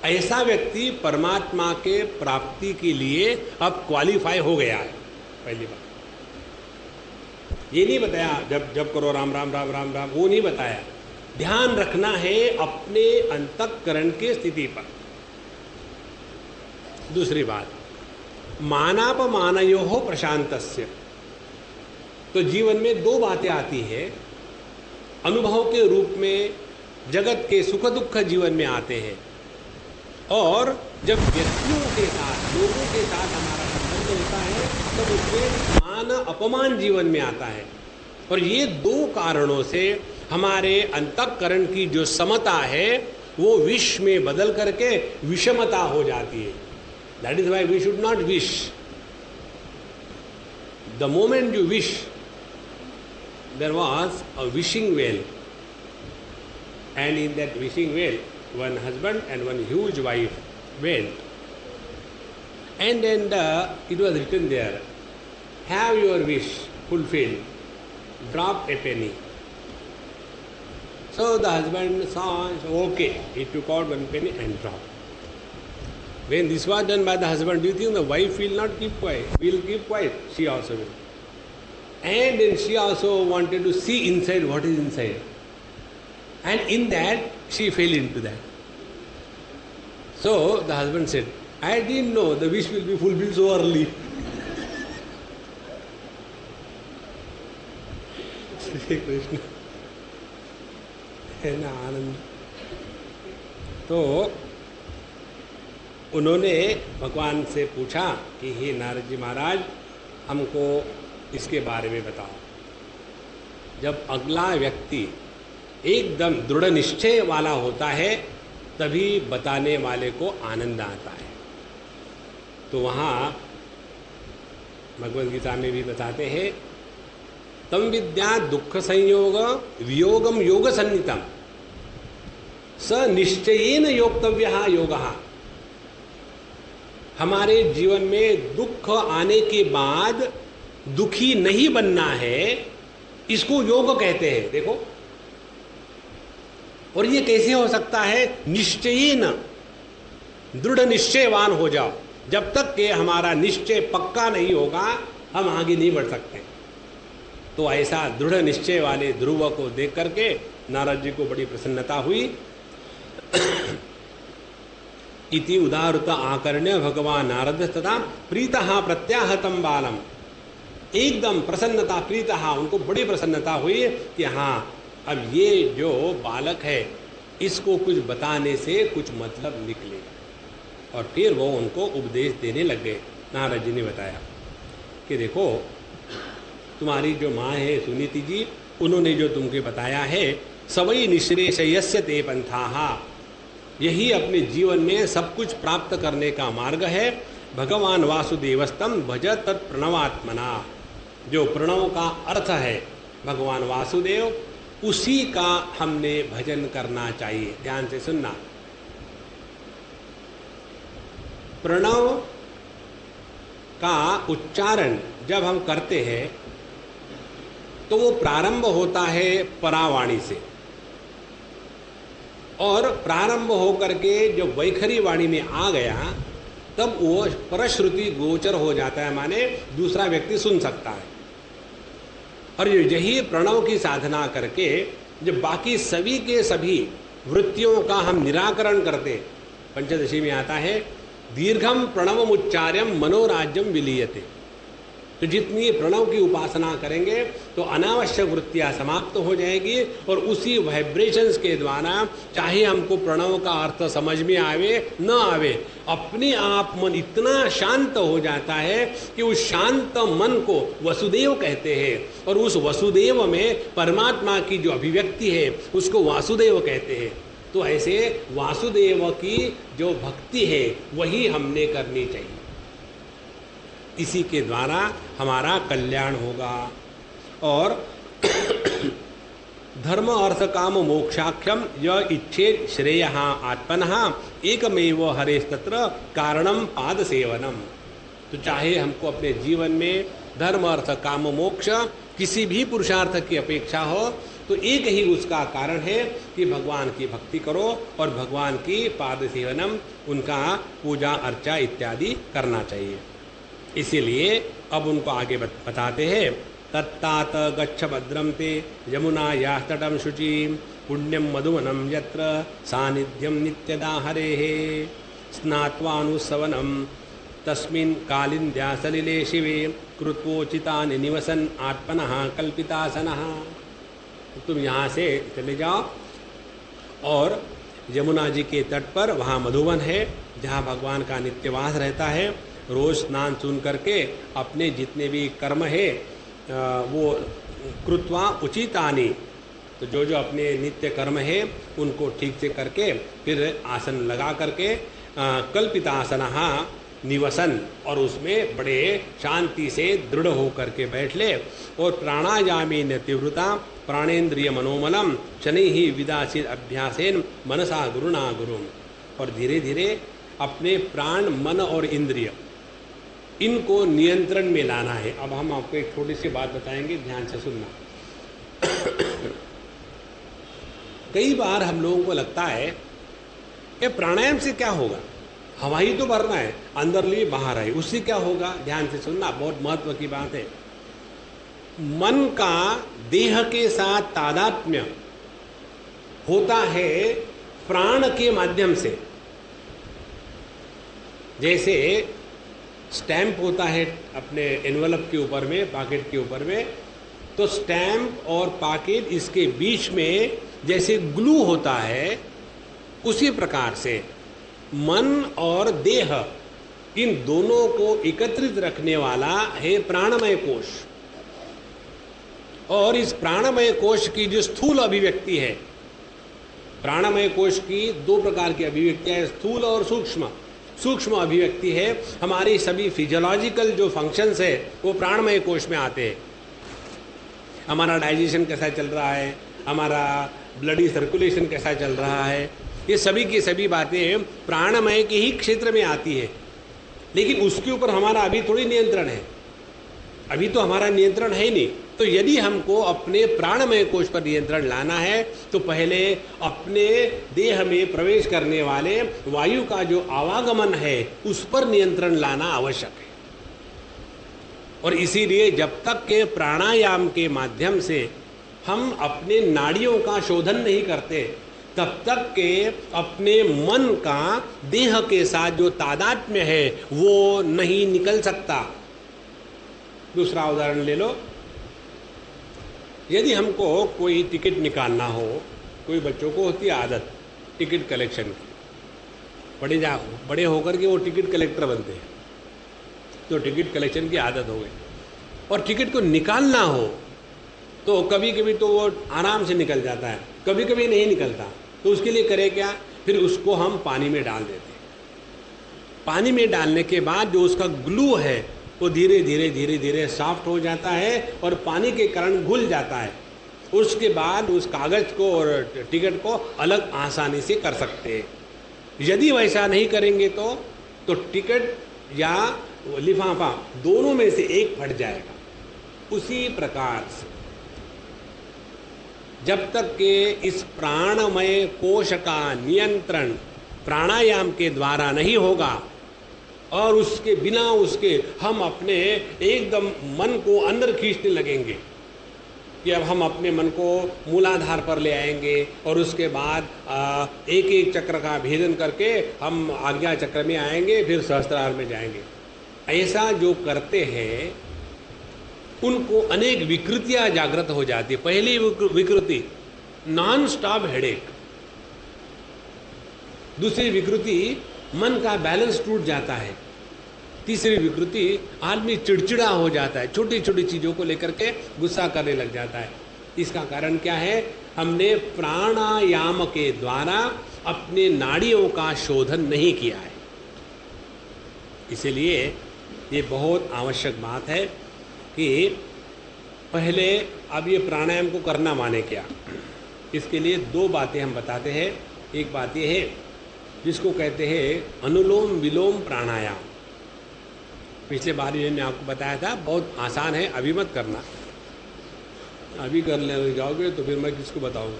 ऐसा व्यक्ति परमात्मा के प्राप्ति के लिए अब क्वालिफाई हो गया है। पहली बात ये नहीं बताया जब करो राम राम राम राम राम, वो नहीं बताया। ध्यान रखना है अपने अंतःकरण की स्थिति पर। दूसरी बात मानापमानयोः प्रशांतस्य, तो जीवन में दो बातें आती हैं। अनुभव के रूप में जगत के सुख दुख जीवन में आते हैं, और जब व्यक्तियों के साथ लोगों के साथ हमारा संबंध होता है तब उसमें मान अपमान जीवन में आता है। और ये दो कारणों से हमारे अंतःकरण की जो समता है वो विष में बदल करके विषमता हो जाती है। That is why we should not wish. The moment you wish there was a wishing well, and in that wishing well one husband and one huge wife went, and then it was written there, have your wish fulfilled, drop a penny. So the husband saw, okay, he took out one penny and dropped. When this was done by the husband, do you think the wife will not keep quiet? Will keep quiet? She also will. And then she also wanted to see inside what is inside. And in that, she fell into that. So the husband said, I didn't know the wish will be fulfilled so early. Shri Krishna है ना आनंद। तो उन्होंने भगवान से पूछा कि हे नारद जी महाराज, हमको इसके बारे में बताओ। जब अगला व्यक्ति एकदम दृढ़ निश्चय वाला होता है तभी बताने वाले को आनंद आता है। तो वहाँ भगवद गीता में भी बताते हैं, तम विद्या दुख संयोग वियोगम योग सन्नितम स निश्चयेन योक्तव्यः योगः। हमारे जीवन में दुख आने के बाद दुखी नहीं बनना है, इसको योग कहते हैं। देखो, और ये कैसे हो सकता है? निश्चयेन, दृढ़ निश्चयवान हो जाओ। जब तक कि हमारा निश्चय पक्का नहीं होगा हम आगे नहीं बढ़ सकते। तो ऐसा दृढ़ निश्चय वाले ध्रुव को देख करके नारद जी को बड़ी प्रसन्नता हुई। इति उदारुत आकर्ण्य भगवान नारद तथा प्रीतः प्रत्याहतम बालम, एकदम प्रसन्नता प्रीतः, उनको बड़ी प्रसन्नता हुई कि हाँ अब ये जो बालक है इसको कुछ बताने से कुछ मतलब निकलेगा। और फिर वो उनको उपदेश देने लग गए। नारद जी ने बताया कि देखो तुम्हारी जो माँ है सुनीति जी, उन्होंने जो तुमको बताया है, सवई निश्रेषयस्य ते पंथाहा, यही अपने जीवन में सब कुछ प्राप्त करने का मार्ग है। भगवान वासुदेवस्तम भज तत्प्रणवात्मना, जो प्रणव का अर्थ है भगवान वासुदेव, उसी का हमने भजन करना चाहिए। ध्यान से सुनना। प्रणव का उच्चारण जब हम करते हैं तो वो प्रारंभ होता है परावाणी से। और प्रारंभ होकर के जब वैखरी वाणी में आ गया तब वो परश्रुति गोचर हो जाता है, माने दूसरा व्यक्ति सुन सकता है। और यही प्रणव की साधना करके जब बाकी सभी के सभी वृत्तियों का हम निराकरण करते, पंचदशी में आता है दीर्घम प्रणवम उच्चार्यम मनोराज्यम विलीयते। तो जितनी प्रणव की उपासना करेंगे तो अनावश्यक वृत्तियाँ समाप्त हो जाएगी और उसी वाइब्रेशंस के द्वारा चाहे हमको प्रणव का अर्थ समझ में आवे न आवे, अपने आप मन इतना शांत हो जाता है कि उस शांत मन को वसुदेव कहते हैं और उस वसुदेव में परमात्मा की जो अभिव्यक्ति है उसको वासुदेव कहते हैं। तो ऐसे वासुदेव की जो भक्ति है वही हमने करनी चाहिए, इसी के द्वारा हमारा कल्याण होगा। और धर्म अर्थ काम मोक्षाख्यम य इच्छेद श्रेय आत्मनः एकमेव हरेस्तत्र कारणम पाद सेवनम। तो चाहे हमको अपने जीवन में धर्म अर्थ काम मोक्ष किसी भी पुरुषार्थ की अपेक्षा हो तो एक ही उसका कारण है कि भगवान की भक्ति करो और भगवान की पाद सेवनम, उनका पूजा अर्चा इत्यादि करना चाहिए। इसीलिए अब उनको आगे बताते हैं तत्तात गच्छ भद्रम ते यमुना यास्तटम शुचि पुण्यम मधुवनम यत्र सानिध्यम नित्यदा हरेः स्नात्वानुसवनम तस्मिन् कालिन्द्या सलिले शिवे कृत्वोचितानि निवसन आत्मनः कल्पितासनः। तुम यहाँ से चले जाओ और यमुना जी के तट पर वहाँ मधुवन है जहाँ भगवान का नित्यवास रहता है। रोज स्नान चुन करके अपने जितने भी कर्म है वो कृत्वा उचितानि, तो जो जो अपने नित्य कर्म है उनको ठीक से करके फिर आसन लगा करके कल्पितासनः निवसन, और उसमें बड़े शांति से दृढ़ हो करके बैठ ले। और प्राणायामेन तीव्रता प्राणेन्द्रिय मनोमलम शनैः विदासीन अभ्यासेन मनसा गुरुणा गुरुम। और धीरे धीरे अपने प्राण मन और इंद्रिय इनको नियंत्रण में लाना है। अब हम आपको एक छोटी सी बात बताएंगे, ध्यान से सुनना। कई बार हम लोगों को लगता है कि प्राणायाम से क्या होगा, हवा ही तो भरना है, अंदर लिए बाहर आए, उससे क्या होगा। ध्यान से सुनना, बहुत महत्व की बात है। मन का देह के साथ तादात्म्य होता है प्राण के माध्यम से। जैसे स्टैम्प होता है अपने एनवलप के ऊपर में, पॉकेट के ऊपर में, तो स्टैम्प और पॉकेट इसके बीच में जैसे ग्लू होता है, उसी प्रकार से मन और देह इन दोनों को एकत्रित रखने वाला है प्राणमय कोश। और इस प्राणमय कोश की जो स्थूल अभिव्यक्ति है, प्राणमय कोश की दो प्रकार की अभिव्यक्तियां हैं, स्थूल और सूक्ष्म। सूक्ष्म अभिव्यक्ति है हमारी सभी फिजियोलॉजिकल जो फंक्शंस है वो प्राणमय कोश में आते हैं। हमारा डाइजेशन कैसा चल रहा है, हमारा ब्लडी सर्कुलेशन कैसा चल रहा है, ये सभी की सभी बातें प्राणमय के ही क्षेत्र में आती है। लेकिन उसके ऊपर हमारा अभी थोड़ी नियंत्रण है, अभी तो हमारा नियंत्रण है ही नहीं। तो यदि हमको अपने प्राणमय कोश पर नियंत्रण लाना है तो पहले अपने देह में प्रवेश करने वाले वायु का जो आवागमन है उस पर नियंत्रण लाना आवश्यक है। और इसीलिए जब तक के प्राणायाम के माध्यम से हम अपने नाड़ियों का शोधन नहीं करते, तब तक के अपने मन का देह के साथ जो तादात्म्य है वो नहीं निकल सकता। दूसरा उदाहरण ले लो, यदि हमको कोई टिकट निकालना हो, कोई बच्चों को होती है आदत टिकट कलेक्शन की, बड़े होकर के वो टिकट कलेक्टर बनते हैं, तो टिकट कलेक्शन की आदत हो गई। और टिकट को निकालना हो तो कभी कभी तो वो आराम से निकल जाता है, कभी कभी नहीं निकलता, तो उसके लिए करें क्या, फिर उसको हम पानी में डाल देते हैं। पानी में डालने के बाद जो उसका ग्लू है वो धीरे धीरे धीरे धीरे सॉफ्ट हो जाता है और पानी के कारण घुल जाता है। उसके बाद उस कागज़ को और टिकट को अलग आसानी से कर सकते हैं। यदि वैसा नहीं करेंगे तो टिकट या लिफाफा दोनों में से एक फट जाएगा। उसी प्रकार से जब तक के इस प्राणमय कोश का नियंत्रण प्राणायाम के द्वारा नहीं होगा और उसके बिना उसके हम अपने एकदम मन को अंदर खींचने लगेंगे कि अब हम अपने मन को मूलाधार पर ले आएंगे और उसके बाद एक एक चक्र का भेदन करके हम आज्ञा चक्र में आएंगे, फिर सहस्त्रार में जाएंगे। ऐसा जो करते हैं उनको अनेक विकृतियां जागृत हो जाती है। पहली विकृति नॉन स्टॉप हेडेक, दूसरी विकृति मन का बैलेंस टूट जाता है, तीसरी विकृति आदमी चिड़चिड़ा हो जाता है, छोटी छोटी चीज़ों को लेकर के गुस्सा करने लग जाता है। इसका कारण क्या है? हमने प्राणायाम के द्वारा अपने नाड़ियों का शोधन नहीं किया है। इसलिए ये बहुत आवश्यक बात है कि पहले अब ये प्राणायाम को करना माने क्या, इसके लिए दो बातें हम बताते हैं। एक बात ये है जिसको कहते हैं अनुलोम विलोम प्राणायाम। पिछले बार ये मैंने आपको बताया था, बहुत आसान है, अभी मत करना, अभी कर ले जाओगे तो फिर मैं किसको बताऊंगा।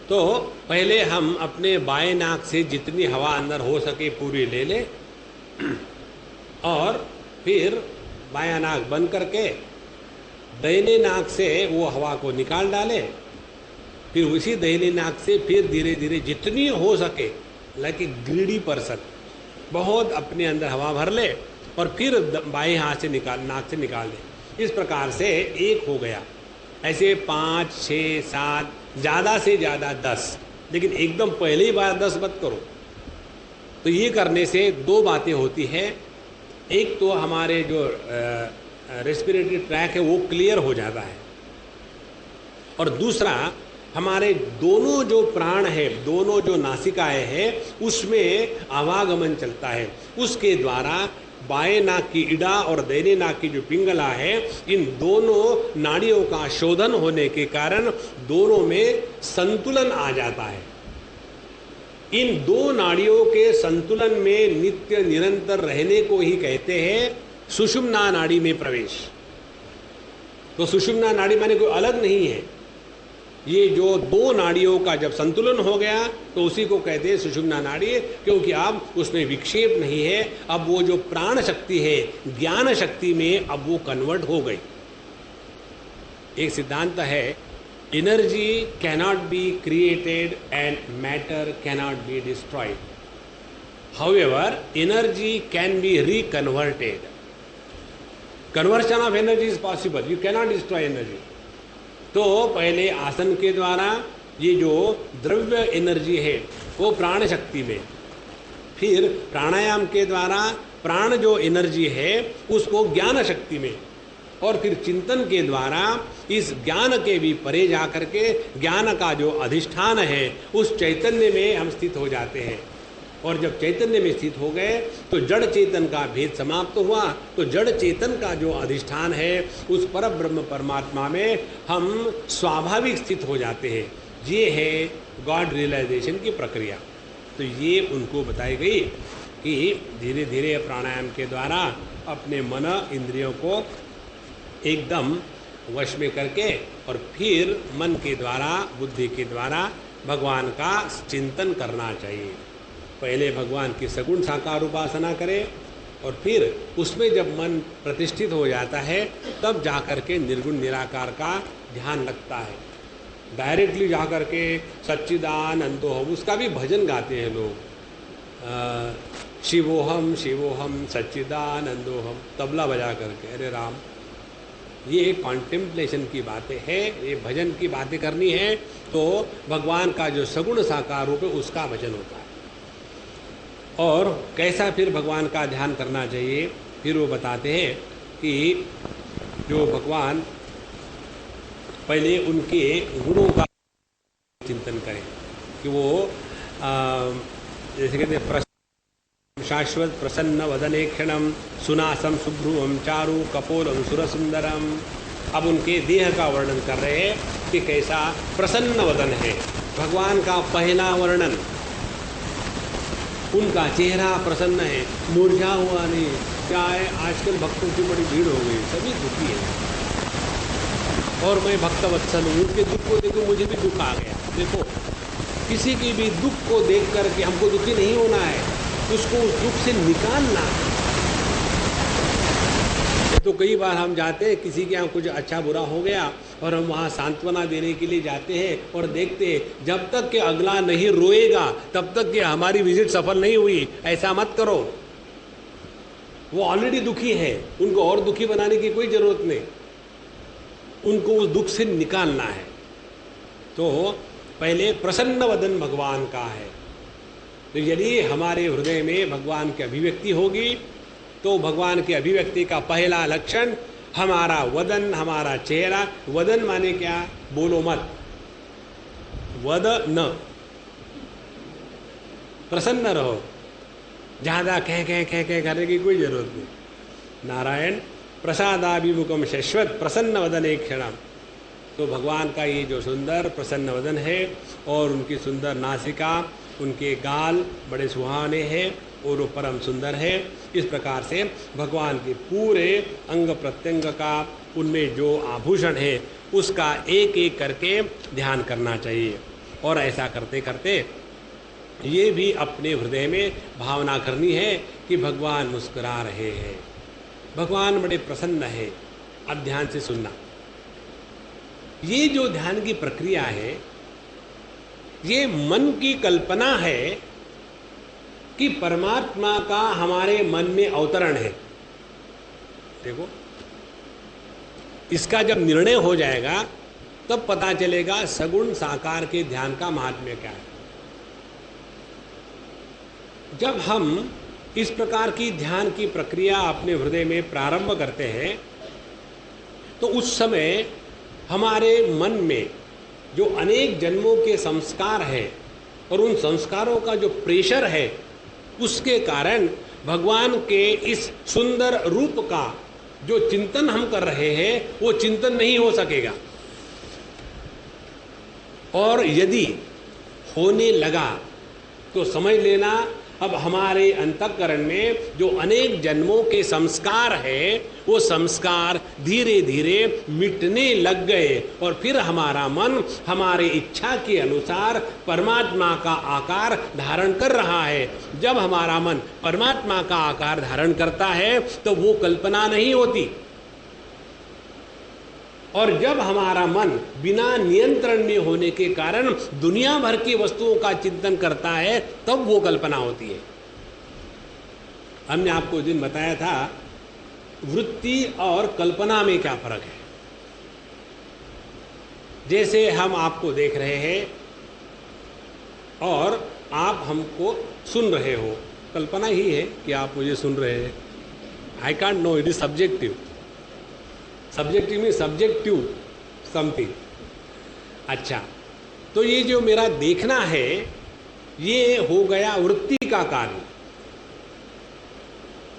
तो पहले हम अपने बाएं नाक से जितनी हवा अंदर हो सके पूरी ले लें और फिर बायां नाक बंद करके दाहिने नाक से वो हवा को निकाल डालें, फिर उसी दाहिने नाक से फिर धीरे धीरे जितनी हो सके, लाइक ए ग्रीडी पर्सन, बहुत अपने अंदर हवा भर ले और फिर बाएं हाथ से नाक से निकाल दे। इस प्रकार से एक हो गया। ऐसे 5, 6, 7, ज़्यादा से ज़्यादा 10, लेकिन एकदम पहले ही बार 10 मत करो। तो ये करने से दो बातें होती हैं। एक तो हमारे जो रेस्पिरेटरी ट्रैक है वो क्लियर हो जाता है, और दूसरा हमारे दोनों जो प्राण है, दोनों जो नासिकाएं हैं, उसमें आवागमन चलता है। उसके द्वारा बाएं नाक की इड़ा और दाहिने नाक की जो पिंगला है, इन दोनों नाड़ियों का शोधन होने के कारण दोनों में संतुलन आ जाता है। इन दो नाड़ियों के संतुलन में नित्य निरंतर रहने को ही कहते हैं सुषुम्ना नाड़ी में प्रवेश। तो सुषुम्ना नाड़ी माने कोई अलग नहीं है, ये जो दो नाड़ियों का जब संतुलन हो गया तो उसी को कहते हैं सुषुम्ना नाड़ी, क्योंकि अब उसमें विक्षेप नहीं है। अब वो जो प्राण शक्ति है ज्ञान शक्ति में अब वो कन्वर्ट हो गई। एक सिद्धांत है, energy cannot be created and matter cannot be destroyed, however energy can be reconverted. Conversion of energy is possible, you cannot destroy energy. तो पहले आसन के द्वारा ये जो द्रव्य एनर्जी है वो प्राण शक्ति में, फिर प्राणायाम के द्वारा प्राण जो एनर्जी है उसको ज्ञान शक्ति में, और फिर चिंतन के द्वारा इस ज्ञान के भी परे जा करके ज्ञान का जो अधिष्ठान है उस चैतन्य में हम स्थित हो जाते हैं। और जब चैतन्य में स्थित हो गए तो जड़ चेतन का भेद समाप्त हुआ। तो जड़ चेतन का जो अधिष्ठान है उस पर ब्रह्म परमात्मा में हम स्वाभाविक स्थित हो जाते हैं। ये है गॉड रियलाइजेशन की प्रक्रिया। तो ये उनको बताई गई कि धीरे धीरे प्राणायाम के द्वारा अपने मन इंद्रियों को एकदम वश में करके और फिर मन के द्वारा बुद्धि के द्वारा भगवान का चिंतन करना चाहिए। पहले भगवान की सगुण साकार उपासना करें और फिर उसमें जब मन प्रतिष्ठित हो जाता है तब जाकर के निर्गुण निराकार का ध्यान लगता है। डायरेक्टली जाकर के सच्चिदानंदोहम उसका भी भजन गाते हैं लोग, शिवोहम शिवोहम सच्चिदानंदोहम, तबला बजा करके। अरे राम, ये कॉन्टेम्पलेशन की बातें हैं, ये भजन की बातें करनी है तो भगवान का जो सगुण साकार रूप है उसका भजन होता है। और कैसा फिर भगवान का ध्यान करना चाहिए, फिर वो बताते हैं कि जो भगवान पहले उनके गुणों का चिंतन करें कि वो जैसे कहते हैं शाश्वत प्रसन्न वदने क्षणम सुनासम सुभ्रुवम चारु कपोलम सुरसुंदरम। अब उनके देह का वर्णन कर रहे हैं कि कैसा प्रसन्न वदन है। भगवान का पहला वर्णन, उनका चेहरा प्रसन्न है, मुरझा हुआ नहीं। क्या है, आजकल भक्तों की बड़ी भीड़ हो गई, सभी दुखी है और मैं भक्तवत्सल हूँ, उनके दुख को देखो मुझे भी दुख आ गया। देखो, किसी की भी दुख को देख करके हमको दुखी नहीं होना है, उसको उस दुख से निकालना है। तो कई बार हम जाते हैं, किसी के यहाँ कुछ अच्छा बुरा हो गया और हम वहाँ सांत्वना देने के लिए जाते हैं और देखते हैं जब तक कि अगला नहीं रोएगा तब तक कि हमारी विजिट सफल नहीं हुई। ऐसा मत करो, वो ऑलरेडी दुखी है, उनको और दुखी बनाने की कोई जरूरत नहीं, उनको उस दुख से निकालना है। तो पहले प्रसन्न वदन भगवान का है। तो यदि हमारे हृदय में भगवान की अभिव्यक्ति होगी तो भगवान की अभिव्यक्ति का पहला लक्षण हमारा वदन, हमारा चेहरा। वदन माने क्या? बोलो मत, वद न, प्रसन्न रहो, ज्यादा कह करने की कोई जरूरत नहीं। नारायण प्रसादाभिमुखम शश्वत प्रसन्न वदन एक क्षणम। तो भगवान का ये जो सुंदर प्रसन्न वदन है और उनकी सुंदर नासिका, उनके गाल बड़े सुहाने हैं और वो परम सुंदर है। इस प्रकार से भगवान के पूरे अंग प्रत्यंग का, उनमें जो आभूषण है उसका एक एक करके ध्यान करना चाहिए। और ऐसा करते करते ये भी अपने हृदय में भावना करनी है कि भगवान मुस्कुरा रहे हैं, भगवान बड़े प्रसन्न है। अब ध्यान से सुनना, ये जो ध्यान की प्रक्रिया है ये मन की कल्पना है कि परमात्मा का हमारे मन में अवतरण है। देखो, इसका जब निर्णय हो जाएगा तब पता चलेगा सगुण साकार के ध्यान का महात्म्य क्या है। जब हम इस प्रकार की ध्यान की प्रक्रिया अपने हृदय में प्रारंभ करते हैं तो उस समय हमारे मन में जो अनेक जन्मों के संस्कार हैं और उन संस्कारों का जो प्रेशर है उसके कारण भगवान के इस सुंदर रूप का जो चिंतन हम कर रहे हैं वो चिंतन नहीं हो सकेगा। और यदि होने लगा तो समझ लेना अब हमारे अंतःकरण में जो अनेक जन्मों के संस्कार है वो संस्कार धीरे धीरे मिटने लग गए और फिर हमारा मन हमारी इच्छा के अनुसार परमात्मा का आकार धारण कर रहा है। जब हमारा मन परमात्मा का आकार धारण करता है तो वो कल्पना नहीं होती, और जब हमारा मन बिना नियंत्रण में होने के कारण दुनिया भर की वस्तुओं का चिंतन करता है तब वो कल्पना होती है। हमने आपको उस दिन बताया था वृत्ति और कल्पना में क्या फर्क है। जैसे हम आपको देख रहे हैं और आप हमको सुन रहे हो, कल्पना ही है कि आप मुझे सुन रहे हैं। I can't know, it is subjective. Subjective में सब्जेक्टिव समथिंग। अच्छा, तो ये जो मेरा देखना है ये हो गया वृत्ति का कार्य,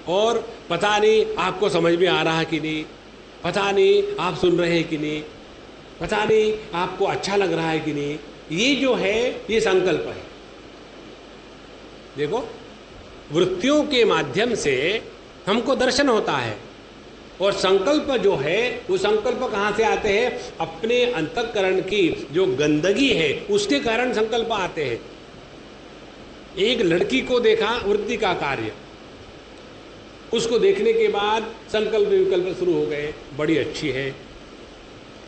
और पता नहीं आपको समझ में आ रहा कि नहीं, पता नहीं आप सुन रहे हैं कि नहीं, पता नहीं आपको अच्छा लग रहा है कि नहीं, ये जो है ये संकल्प है। देखो, वृत्तियों के माध्यम से हमको दर्शन होता है, और संकल्प जो है वो संकल्प कहाँ से आते हैं? अपने अंतःकरण की जो गंदगी है उसके कारण संकल्प आते हैं। एक लड़की को देखा, वृत्ति का कार्य, उसको देखने के बाद संकल्प विकल्प शुरू हो गए, बड़ी अच्छी है,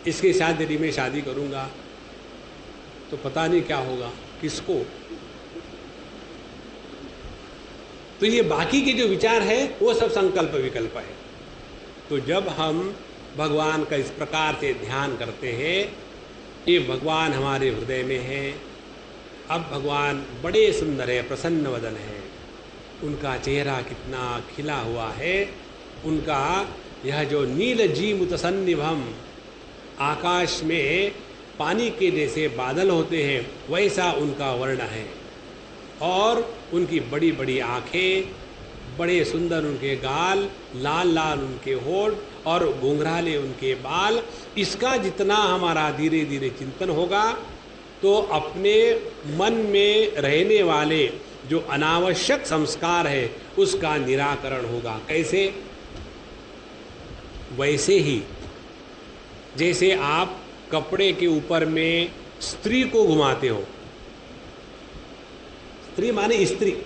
इसके साथ यदि मैं शादी करूँगा तो पता नहीं क्या होगा, किसको। तो ये बाकी के जो विचार है वो सब संकल्प विकल्प है। तो जब हम भगवान का इस प्रकार से ध्यान करते हैं कि भगवान हमारे हृदय में है, अब भगवान बड़े सुंदर है, प्रसन्न वदन है, उनका चेहरा कितना खिला हुआ है, उनका यह जो नील जी मुतसन्निभम, आकाश में पानी के जैसे बादल होते हैं वैसा उनका वर्ण है, और उनकी बड़ी बड़ी आँखें, बड़े सुंदर उनके गाल, लाल लाल उनके होठ और घुंघराले उनके बाल। इसका जितना हमारा धीरे धीरे चिंतन होगा तो अपने मन में रहने वाले जो अनावश्यक संस्कार है उसका निराकरण होगा। कैसे? वैसे ही जैसे आप कपड़े के ऊपर में स्त्री को घुमाते हो। स्त्री माने स्त्री।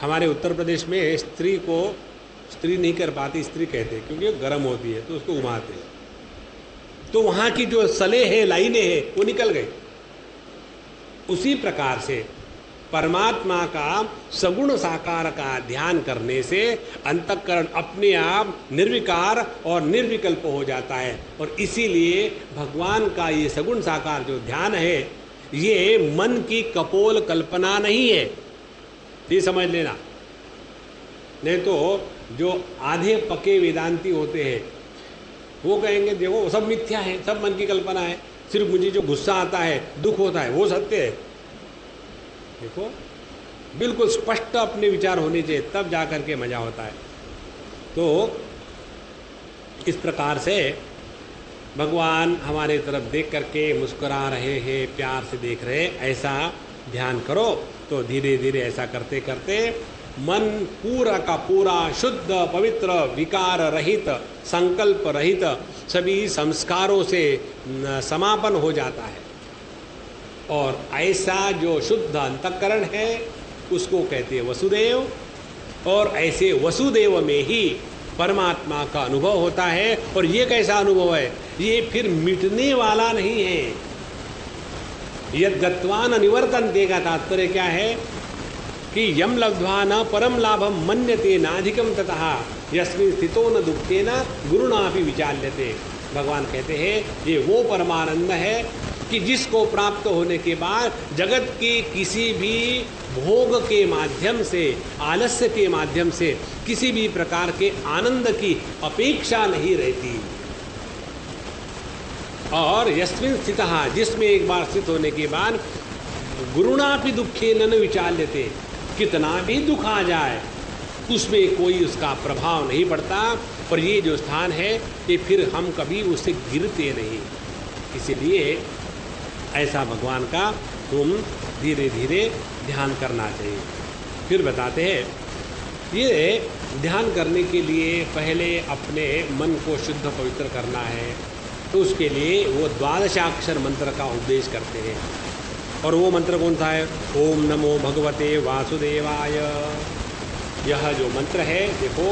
हमारे उत्तर प्रदेश में स्त्री को स्त्री नहीं कर पाती, स्त्री कहते हैं, क्योंकि गर्म होती है तो उसको घुमाते हैं। तो वहाँ की जो सले हैं, लाइनें हैं, वो निकल गई। उसी प्रकार से परमात्मा का सगुण साकार का ध्यान करने से अंतःकरण अपने आप निर्विकार और निर्विकल्प हो जाता है। और इसीलिए भगवान का ये सगुण साकार जो ध्यान है, ये मन की कपोल कल्पना नहीं है, ये समझ लेना। नहीं तो जो आधे पके वेदांती होते हैं वो कहेंगे देखो सब मिथ्या है, सब मन की कल्पना है, सिर्फ मुझे जो गुस्सा आता है, दुख होता है, वो सत्य है। देखो बिल्कुल स्पष्ट अपने विचार होने चाहिए, तब जा कर के मजा होता है। तो इस प्रकार से भगवान हमारे तरफ देख करके मुस्कुरा रहे हैं, प्यार से देख रहे हैं, ऐसा ध्यान करो। तो धीरे धीरे ऐसा करते करते मन पूरा का पूरा शुद्ध, पवित्र, विकार रहित, संकल्प रहित, सभी संस्कारों से समापन हो जाता है। और ऐसा जो शुद्ध अंतःकरण है उसको कहते हैं वसुदेव। और ऐसे वसुदेव में ही परमात्मा का अनुभव होता है। और ये कैसा अनुभव है? ये फिर मिटने वाला नहीं है। यद गत्वान निवर्तन्ते का तात्पर्य क्या है कि यम लब्ध्वा न परम लाभम मन्यते नाधिकम ततः यस्मिन् स्थितो न दुखेन गुरुणापि विचाल्यते। भगवान कहते हैं ये वो परमानंद है कि जिसको प्राप्त होने के बाद जगत के किसी भी भोग के माध्यम से, आलस्य के माध्यम से किसी भी प्रकार के आनंद की अपेक्षा नहीं रहती। और यस्मिन् स्थितः, जिसमें एक बार स्थित होने के बाद गुरुणापि दुखेन न विचाल्यते, कितना भी दुख आ जाए उसमें कोई उसका प्रभाव नहीं पड़ता। और ये जो स्थान है ये फिर हम कभी उससे गिरते नहीं। इसीलिए ऐसा भगवान का तुम धीरे धीरे ध्यान करना चाहिए। फिर बताते हैं ये ध्यान करने के लिए पहले अपने मन को शुद्ध पवित्र करना है। तो उसके लिए वो द्वादशाक्षर मंत्र का उपदेश करते हैं। और वो मंत्र कौन सा है? ओम नमो भगवते वासुदेवाय। यह जो मंत्र है देखो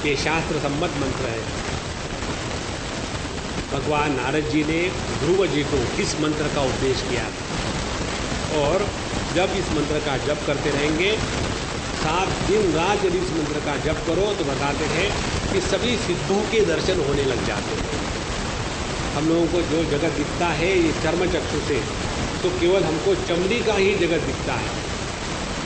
ये शास्त्र सम्मत मंत्र है। भगवान नारद जी ने ध्रुव जी को इस मंत्र का उपदेश किया। और जब इस मंत्र का जप करते रहेंगे, 7 दिन रात यदि इस मंत्र का जप करो तो बताते हैं कि सभी सिद्धों के दर्शन होने लग जाते हैं। हम लोगों को जो जगत दिखता है ये चर्म चक्षु से, तो केवल हमको चमड़ी का ही जगत दिखता है।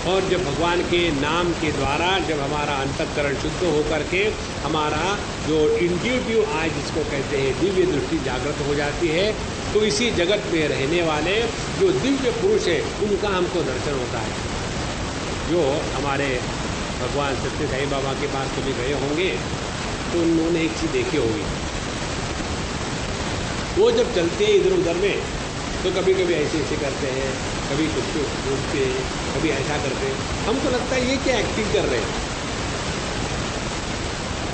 और जब भगवान के नाम के द्वारा जब हमारा अंतःकरण शुद्ध होकर के हमारा जो इंट्यूटिव आई जिसको कहते हैं दिव्य दृष्टि जागृत हो जाती है, तो इसी जगत में रहने वाले जो दिव्य पुरुष है उनका हमको दर्शन होता है। जो हमारे भगवान सत्य साईं बाबा के पास कभी गए होंगे तो उन्होंने एक चीज़ देखी होगी। वो जब चलते हैं इधर उधर में तो कभी कभी ऐसे ऐसे करते हैं, कभी कुछ घूमते हैं, कभी ऐसा करते हैं। हमको लगता है ये क्या एक्टिंग कर रहे हैं।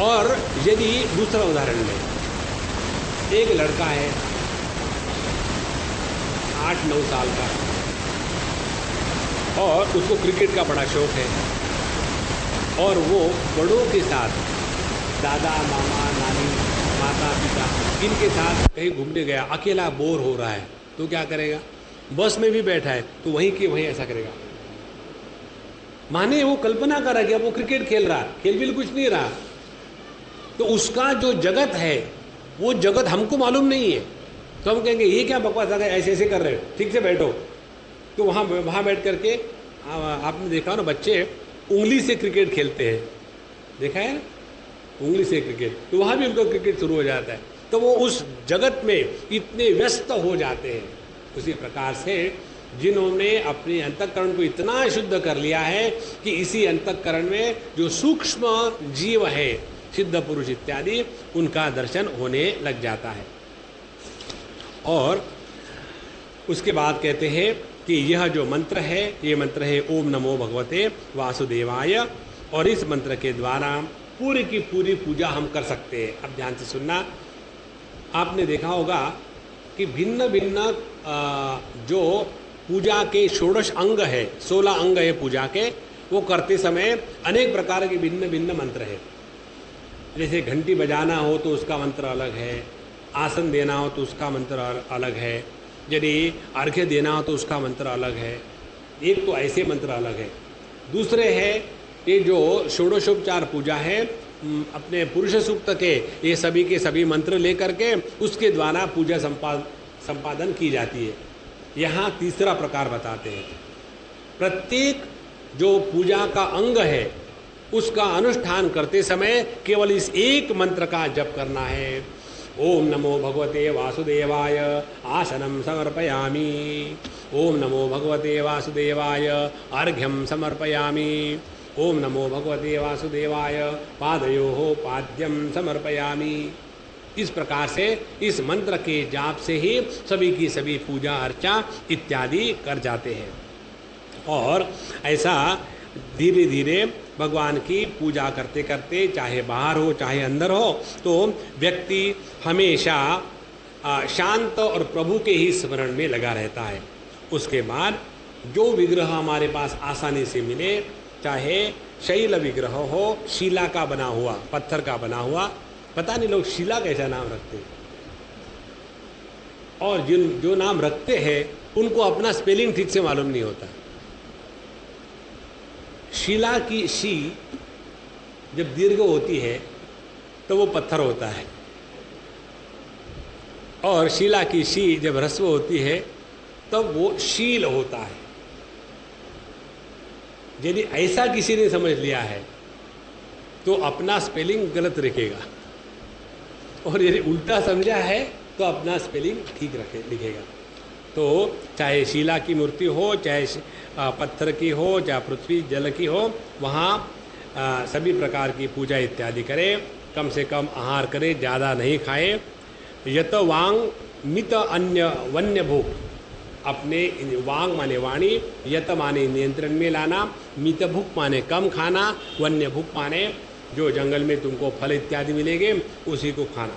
और यदि दूसरा उदाहरण लें, एक लड़का है 8-9 साल का और उसको क्रिकेट का बड़ा शौक है। और वो बड़ों के साथ, दादा मामा नानी माता पिता, इनके साथ कहीं घूमने गया, अकेला बोर हो रहा है तो क्या करेगा? बस में भी बैठा है तो वहीं के वहीं ऐसा करेगा। माने वो कल्पना कर रहा है कि अब वो क्रिकेट खेल रहा, खेल भी कुछ नहीं रहा। तो उसका जो जगत है वो जगत हमको मालूम नहीं है। तो हम कहेंगे ये क्या बकवास है, ऐसे ऐसे कर रहे हो, ठीक से बैठो। तो वहाँ बैठ करके आपने देखा हो ना, बच्चे उंगली से क्रिकेट खेलते हैं, देखा है ना, उंगली से क्रिकेट। तो वहाँ भी उनको क्रिकेट शुरू हो जाता है। तो वो उस जगत में इतने व्यस्त हो जाते हैं। उसी प्रकार से जिन्होंने अपने अंतःकरण को इतना शुद्ध कर लिया है कि इसी अंतःकरण में जो सूक्ष्म जीव है, सिद्ध पुरुष इत्यादि, उनका दर्शन होने लग जाता है। और उसके बाद कहते हैं कि यह जो मंत्र है ये मंत्र है ओम नमो भगवते वासुदेवाय। और इस मंत्र के द्वारा पूरी की पूरी पूजा हम कर सकते हैं। अब ध्यान से सुनना, आपने देखा होगा कि भिन्न भिन्न जो पूजा के षोडश अंग है, 16 अंग है पूजा के, वो करते समय अनेक प्रकार के भिन्न भिन्न मंत्र है। जैसे घंटी बजाना हो तो उसका मंत्र अलग है, आसन देना हो तो उसका मंत्र अलग है, यदि अर्घ्य देना हो तो उसका मंत्र अलग है। एक तो ऐसे मंत्र अलग है। दूसरे है ये जो षोडशोपचार पूजा है, अपने पुरुष सूक्त के ये सभी के सभी मंत्र लेकर के उसके द्वारा पूजा संपादन की जाती है। यहाँ तीसरा प्रकार बताते हैं, प्रत्येक जो पूजा का अंग है उसका अनुष्ठान करते समय केवल इस एक मंत्र का जप करना है। ओम नमो भगवते वासुदेवाय आसनं समर्पयामि, ओम नमो भगवते वासुदेवाय अर्घ्यं समर्पयामि, ओम नमो भगवते वासुदेवाय पादयोः पाद्यं समर्पयामि। इस प्रकार से इस मंत्र के जाप से ही सभी की सभी पूजा अर्चा इत्यादि कर जाते हैं। और ऐसा धीरे धीरे भगवान की पूजा करते करते, चाहे बाहर हो चाहे अंदर हो, तो व्यक्ति हमेशा शांत और प्रभु के ही स्मरण में लगा रहता है। उसके बाद जो विग्रह हमारे पास आसानी से मिले, चाहे शैल विग्रह हो, शिला का बना हुआ, पत्थर का बना हुआ, पता नहीं लोग शिला कैसा नाम रखते हैं, और जो नाम रखते हैं उनको अपना स्पेलिंग ठीक से मालूम नहीं होता। शिला की शी जब दीर्घ होती है तो वो पत्थर होता है, और शिला की शी जब ह्रस्व होती है तब वो शील होता है। यदि ऐसा किसी ने समझ लिया है तो अपना स्पेलिंग गलत रखेगा, और यदि उल्टा समझा है तो अपना स्पेलिंग ठीक लिखेगा। तो चाहे शिला की मूर्ति हो, चाहे पत्थर की हो, चाहे पृथ्वी जल की हो, वहाँ सभी प्रकार की पूजा इत्यादि करें। कम से कम आहार करें, ज़्यादा नहीं खाए। यत वांग मित अन्य वन्य भूख, अपने वांग माने वाणी, यत माने नियंत्रण में लाना, मित भूख माने कम खाना, वन्य भूख माने जो जंगल में तुमको फल इत्यादि मिलेंगे उसी को खाना।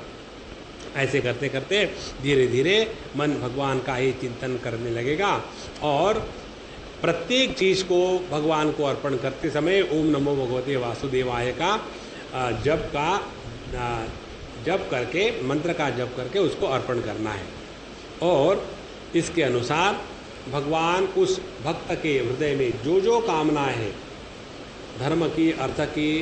ऐसे करते करते धीरे धीरे मन भगवान का ही चिंतन करने लगेगा, और प्रत्येक चीज़ को भगवान को अर्पण करते समय ओम नमो भगवते वासुदेवाय का जप करके, मंत्र का जप करके उसको अर्पण करना है। और इसके अनुसार भगवान उस भक्त के हृदय में जो जो कामनाएं हैं, धर्म की, अर्थ की,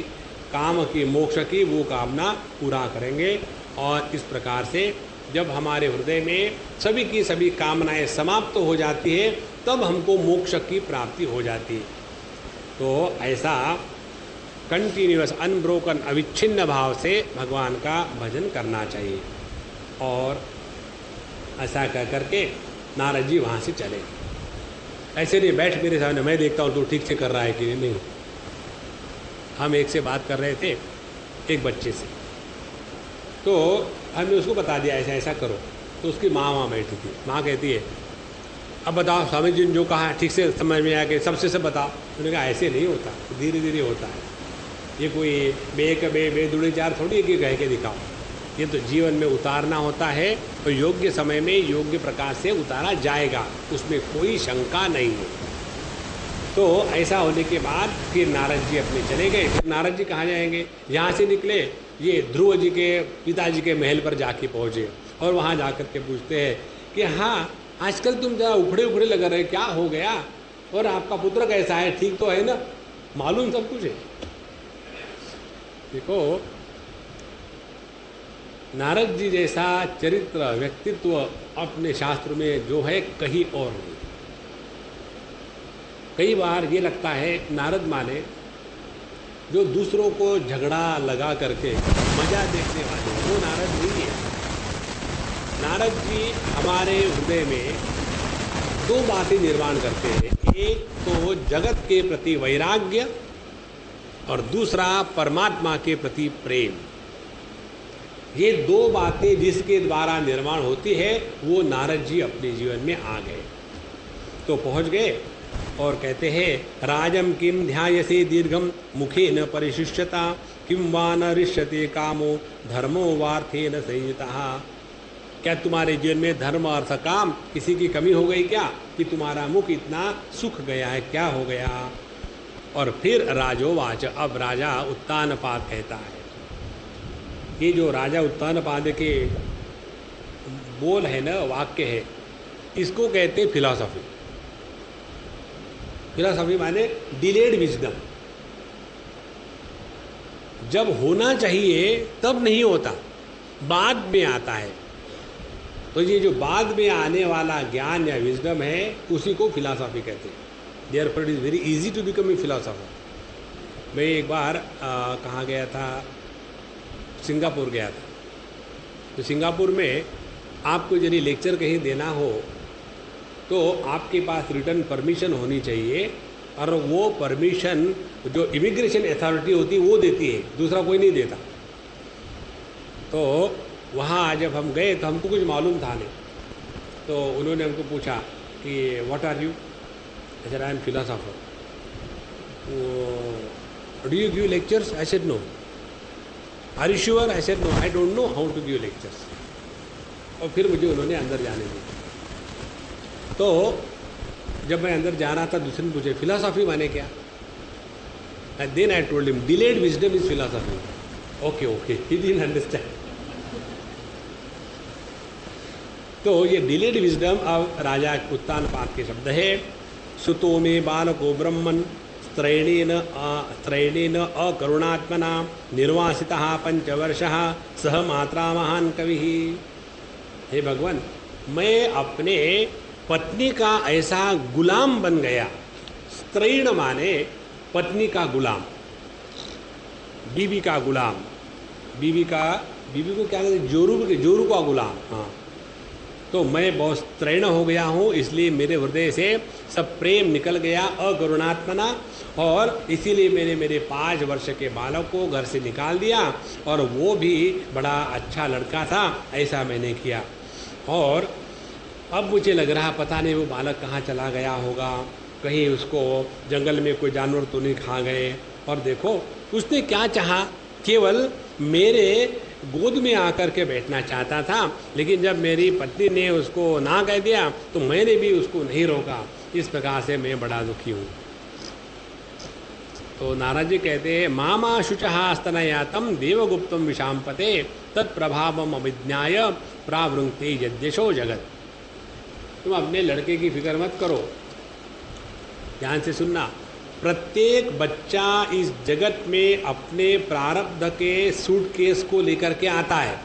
काम की, मोक्ष की, वो कामना पूरा करेंगे। और इस प्रकार से जब हमारे हृदय में सभी की सभी कामनाएं समाप्त हो जाती है तब हमको मोक्ष की प्राप्ति हो जाती है। तो ऐसा कंटिन्यूअस, अनब्रोकन, अविच्छिन्न भाव से भगवान का भजन करना चाहिए। और ऐसा कह करके नारद जी वहाँ से चले। ऐसे नहीं बैठ मेरे सामने, मैं देखता हूँ तो ठीक से कर रहा है कि नहीं। हम एक से बात कर रहे थे, एक बच्चे से, तो हमने उसको बता दिया ऐसा ऐसा करो। तो उसकी माँ वहाँ बैठी थी। माँ कहती है, अब बताओ स्वामी जी ने जो कहा ठीक से समझ में आया कि सबसे सब बताओ। उन्होंने कहा ऐसे नहीं होता, धीरे धीरे होता है। ये कोई बे दुड़े चार थोड़ी कि कह के दिखाओ, ये तो जीवन में उतारना होता है, तो योग्य समय में योग्य प्रकार से उतारा जाएगा, उसमें कोई शंका नहीं है। तो ऐसा होने के बाद फिर नारद जी अपने चले गए। फिर नारद जी कहाँ जाएंगे, यहाँ से निकले, ये ध्रुव जी के पिताजी के महल पर जाके पहुँचे, और वहाँ जाकर के पूछते हैं कि हाँ आजकल तुम जरा उखड़े उखड़े लग रहे, क्या हो गया, और आपका पुत्र कैसा है, ठीक तो है ना, मालूम सब कुछ है। देखो नारद जी जैसा चरित्र व्यक्तित्व अपने शास्त्र में जो है कहीं और नहीं। कई बार ये लगता है नारद माने जो दूसरों को झगड़ा लगा करके मजा देखने वाले, वो नारद नहीं है। नारद जी हमारे हृदय में दो बातें निर्माण करते हैं, एक तो जगत के प्रति वैराग्य और दूसरा परमात्मा के प्रति प्रेम। ये दो बातें जिसके द्वारा निर्माण होती है वो नारद जी अपने जीवन में आ गए। तो पहुंच गए और कहते हैं राजम किम ध्यायसे दीर्घम मुखे न परिशिष्यता किम वा न ऋष्यते कामो धर्मो वार्थे न संहिता। क्या तुम्हारे जीवन में धर्म अर्थ काम किसी की कमी हो गई क्या कि तुम्हारा मुख इतना सूख गया है, क्या हो गया? और फिर राजोवाच, अब राजा उत्तानपाद कहता है, ये जो राजा उत्तानपाद के बोल है ना, वाक्य है, इसको कहते हैं फिलॉसफी। फिलॉसफी माने डिलेड विजडम। जब होना चाहिए तब नहीं होता, बाद में आता है। तो ये जो बाद में आने वाला ज्ञान या विजडम है, उसी को फिलॉसफी कहते हैं। Therefore it is very easy to become a philosopher. मैं एक बार कहाँ गया था, सिंगापुर गया था। तो सिंगापुर में आपको यदि लेक्चर कहीं देना हो तो आपके पास रिटर्न परमिशन होनी चाहिए, और वो परमिशन जो इमिग्रेशन अथॉरिटी होती है वो देती है, दूसरा कोई नहीं देता। तो वहाँ जब हम गए तो हमको कुछ मालूम था नहीं, तो उन्होंने हमको पूछा कि what are you? I said I am philosopher. Do you give lectures? I said no. Are you sure? I said no, I don't know how to give lectures. और फिर मुझे उन्होंने अंदर जाने दिया। तो जब मैं अंदर जा रहा था, दूसरे ने पूछे फिलॉसफी माने क्या? And then I told him delayed wisdom is philosophy. Okay okay, he didn't understand. तो ये डिलेड विजडम अब राजा उत्तानपाद के शब्द है। सुतो में बालको ब्रह्मन् त्रैणेन अकरुणात्मना निर्वासितः पंचवर्षः सह मात्रा महान कवि। हे भगवान, मैं अपने पत्नी का ऐसा गुलाम बन गया। स्त्रैण माने पत्नी का गुलाम, बीवी का गुलाम। बीवी को क्या कहते हैं? जोरू का गुलाम। हाँ, तो मैं बहुत स्त्रैण हो गया हूँ, इसलिए मेरे हृदय से सब प्रेम निकल गया, अकरुणात्मना। और इसीलिए मैंने मेरे 5 वर्ष के बालक को घर से निकाल दिया, और वो भी बड़ा अच्छा लड़का था, ऐसा मैंने किया। और अब मुझे लग रहा पता नहीं वो बालक कहाँ चला गया होगा, कहीं उसको जंगल में कोई जानवर तो नहीं खा गए। और देखो उसने क्या चाहा, केवल मेरे गोद में आकर के बैठना चाहता था, लेकिन जब मेरी पत्नी ने उसको ना कह दिया तो मैंने भी उसको नहीं रोका। इस प्रकार से मैं बड़ा दुखी हूँ। तो नारद जी कहते हैं, मामा शुचहा स्तनयातम देवगुप्तम विशाम्पते तत्प्रभावम अभिज्ञाय प्रावृंक्ते यद्यशो जगत। तुम अपने लड़के की फिक्र मत करो, ध्यान से सुनना। प्रत्येक बच्चा इस जगत में अपने प्रारब्ध के सूटकेस को लेकर के आता है।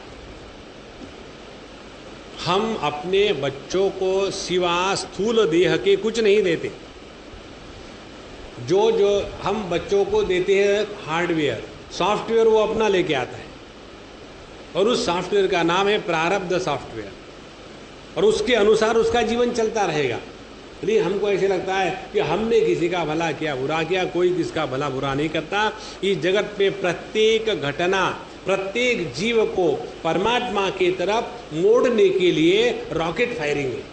हम अपने बच्चों को सिवा स्थूल देह के कुछ नहीं देते। जो हम बच्चों को देते हैं हार्डवेयर, सॉफ्टवेयर वो अपना लेके आता है, और उस सॉफ्टवेयर का नाम है प्रारब्ध सॉफ्टवेयर, और उसके अनुसार उसका जीवन चलता रहेगा। इसलिए हमको ऐसे लगता है कि हमने किसी का भला किया, बुरा किया, कोई किसका भला बुरा नहीं करता। इस जगत में प्रत्येक घटना, प्रत्येक जीव को परमात्मा की तरफ मोड़ने के लिए रॉकेट फायरिंग है।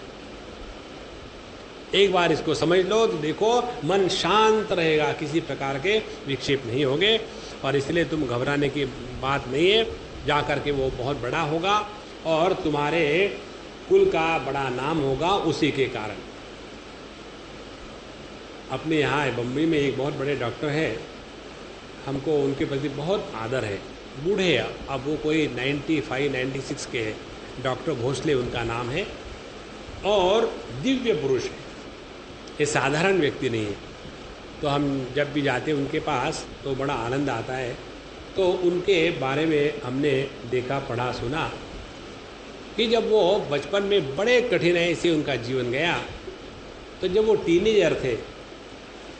एक बार इसको समझ लो तो देखो मन शांत रहेगा, किसी प्रकार के विक्षेप नहीं होंगे। और इसलिए तुम घबराने की बात नहीं है, जा कर के वो बहुत बड़ा होगा और तुम्हारे कुल का बड़ा नाम होगा उसी के कारण। अपने यहाँ बम्बई में एक बहुत बड़े डॉक्टर हैं, हमको उनके प्रति बहुत आदर है। बूढ़े हैं, अब वो कोई 95-96 के हैं। डॉक्टर भोसले उनका नाम है, और दिव्य पुरुष है, ये साधारण व्यक्ति नहीं है। तो हम जब भी जाते हैं उनके पास तो बड़ा आनंद आता है। तो उनके बारे में हमने देखा, पढ़ा, सुना कि जब वो बचपन में बड़े कठिनाई से उनका जीवन गया, तो जब वो टीनेजर थे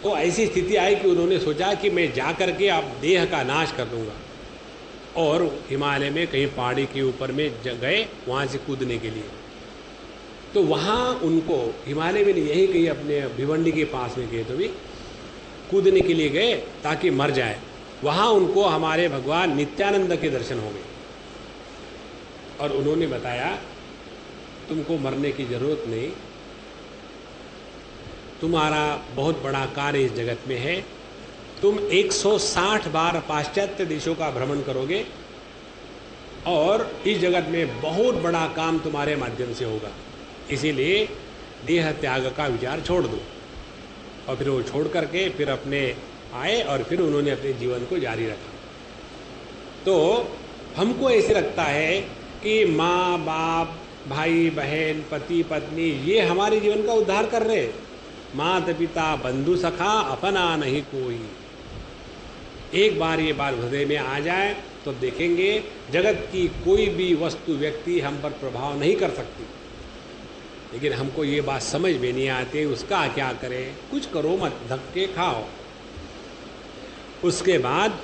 तो ऐसी स्थिति आई कि उन्होंने सोचा कि मैं जा कर के अब देह का नाश कर दूंगा, और हिमालय में कहीं पहाड़ी के ऊपर में गए वहाँ से कूदने के लिए। तो वहाँ उनको हिमालय में यही कहीं अपने भिवंडी के पास में गए तो भी कूदने के लिए गए ताकि मर जाए। वहाँ उनको हमारे भगवान नित्यानंद के दर्शन हो गए, और उन्होंने बताया तुमको मरने की ज़रूरत नहीं, तुम्हारा बहुत बड़ा कार्य इस जगत में है। तुम 160 बार पाश्चात्य देशों का भ्रमण करोगे और इस जगत में बहुत बड़ा काम तुम्हारे माध्यम से होगा, इसीलिए देह त्याग का विचार छोड़ दो। और फिर वो छोड़ करके फिर अपने आए और फिर उन्होंने अपने जीवन को जारी रखा। तो हमको ऐसे लगता है कि माँ बाप, भाई बहन, पति पत्नी ये हमारे जीवन का उद्धार कर रहे हैं। माता पिता बंधु सखा अपना नहीं कोई। एक बार ये बात हृदय में आ जाए तो देखेंगे जगत की कोई भी वस्तु व्यक्ति हम पर प्रभाव नहीं कर सकती। लेकिन हमको ये बात समझ में नहीं आती, उसका क्या करें? कुछ करो मत, धक्के खाओ। उसके बाद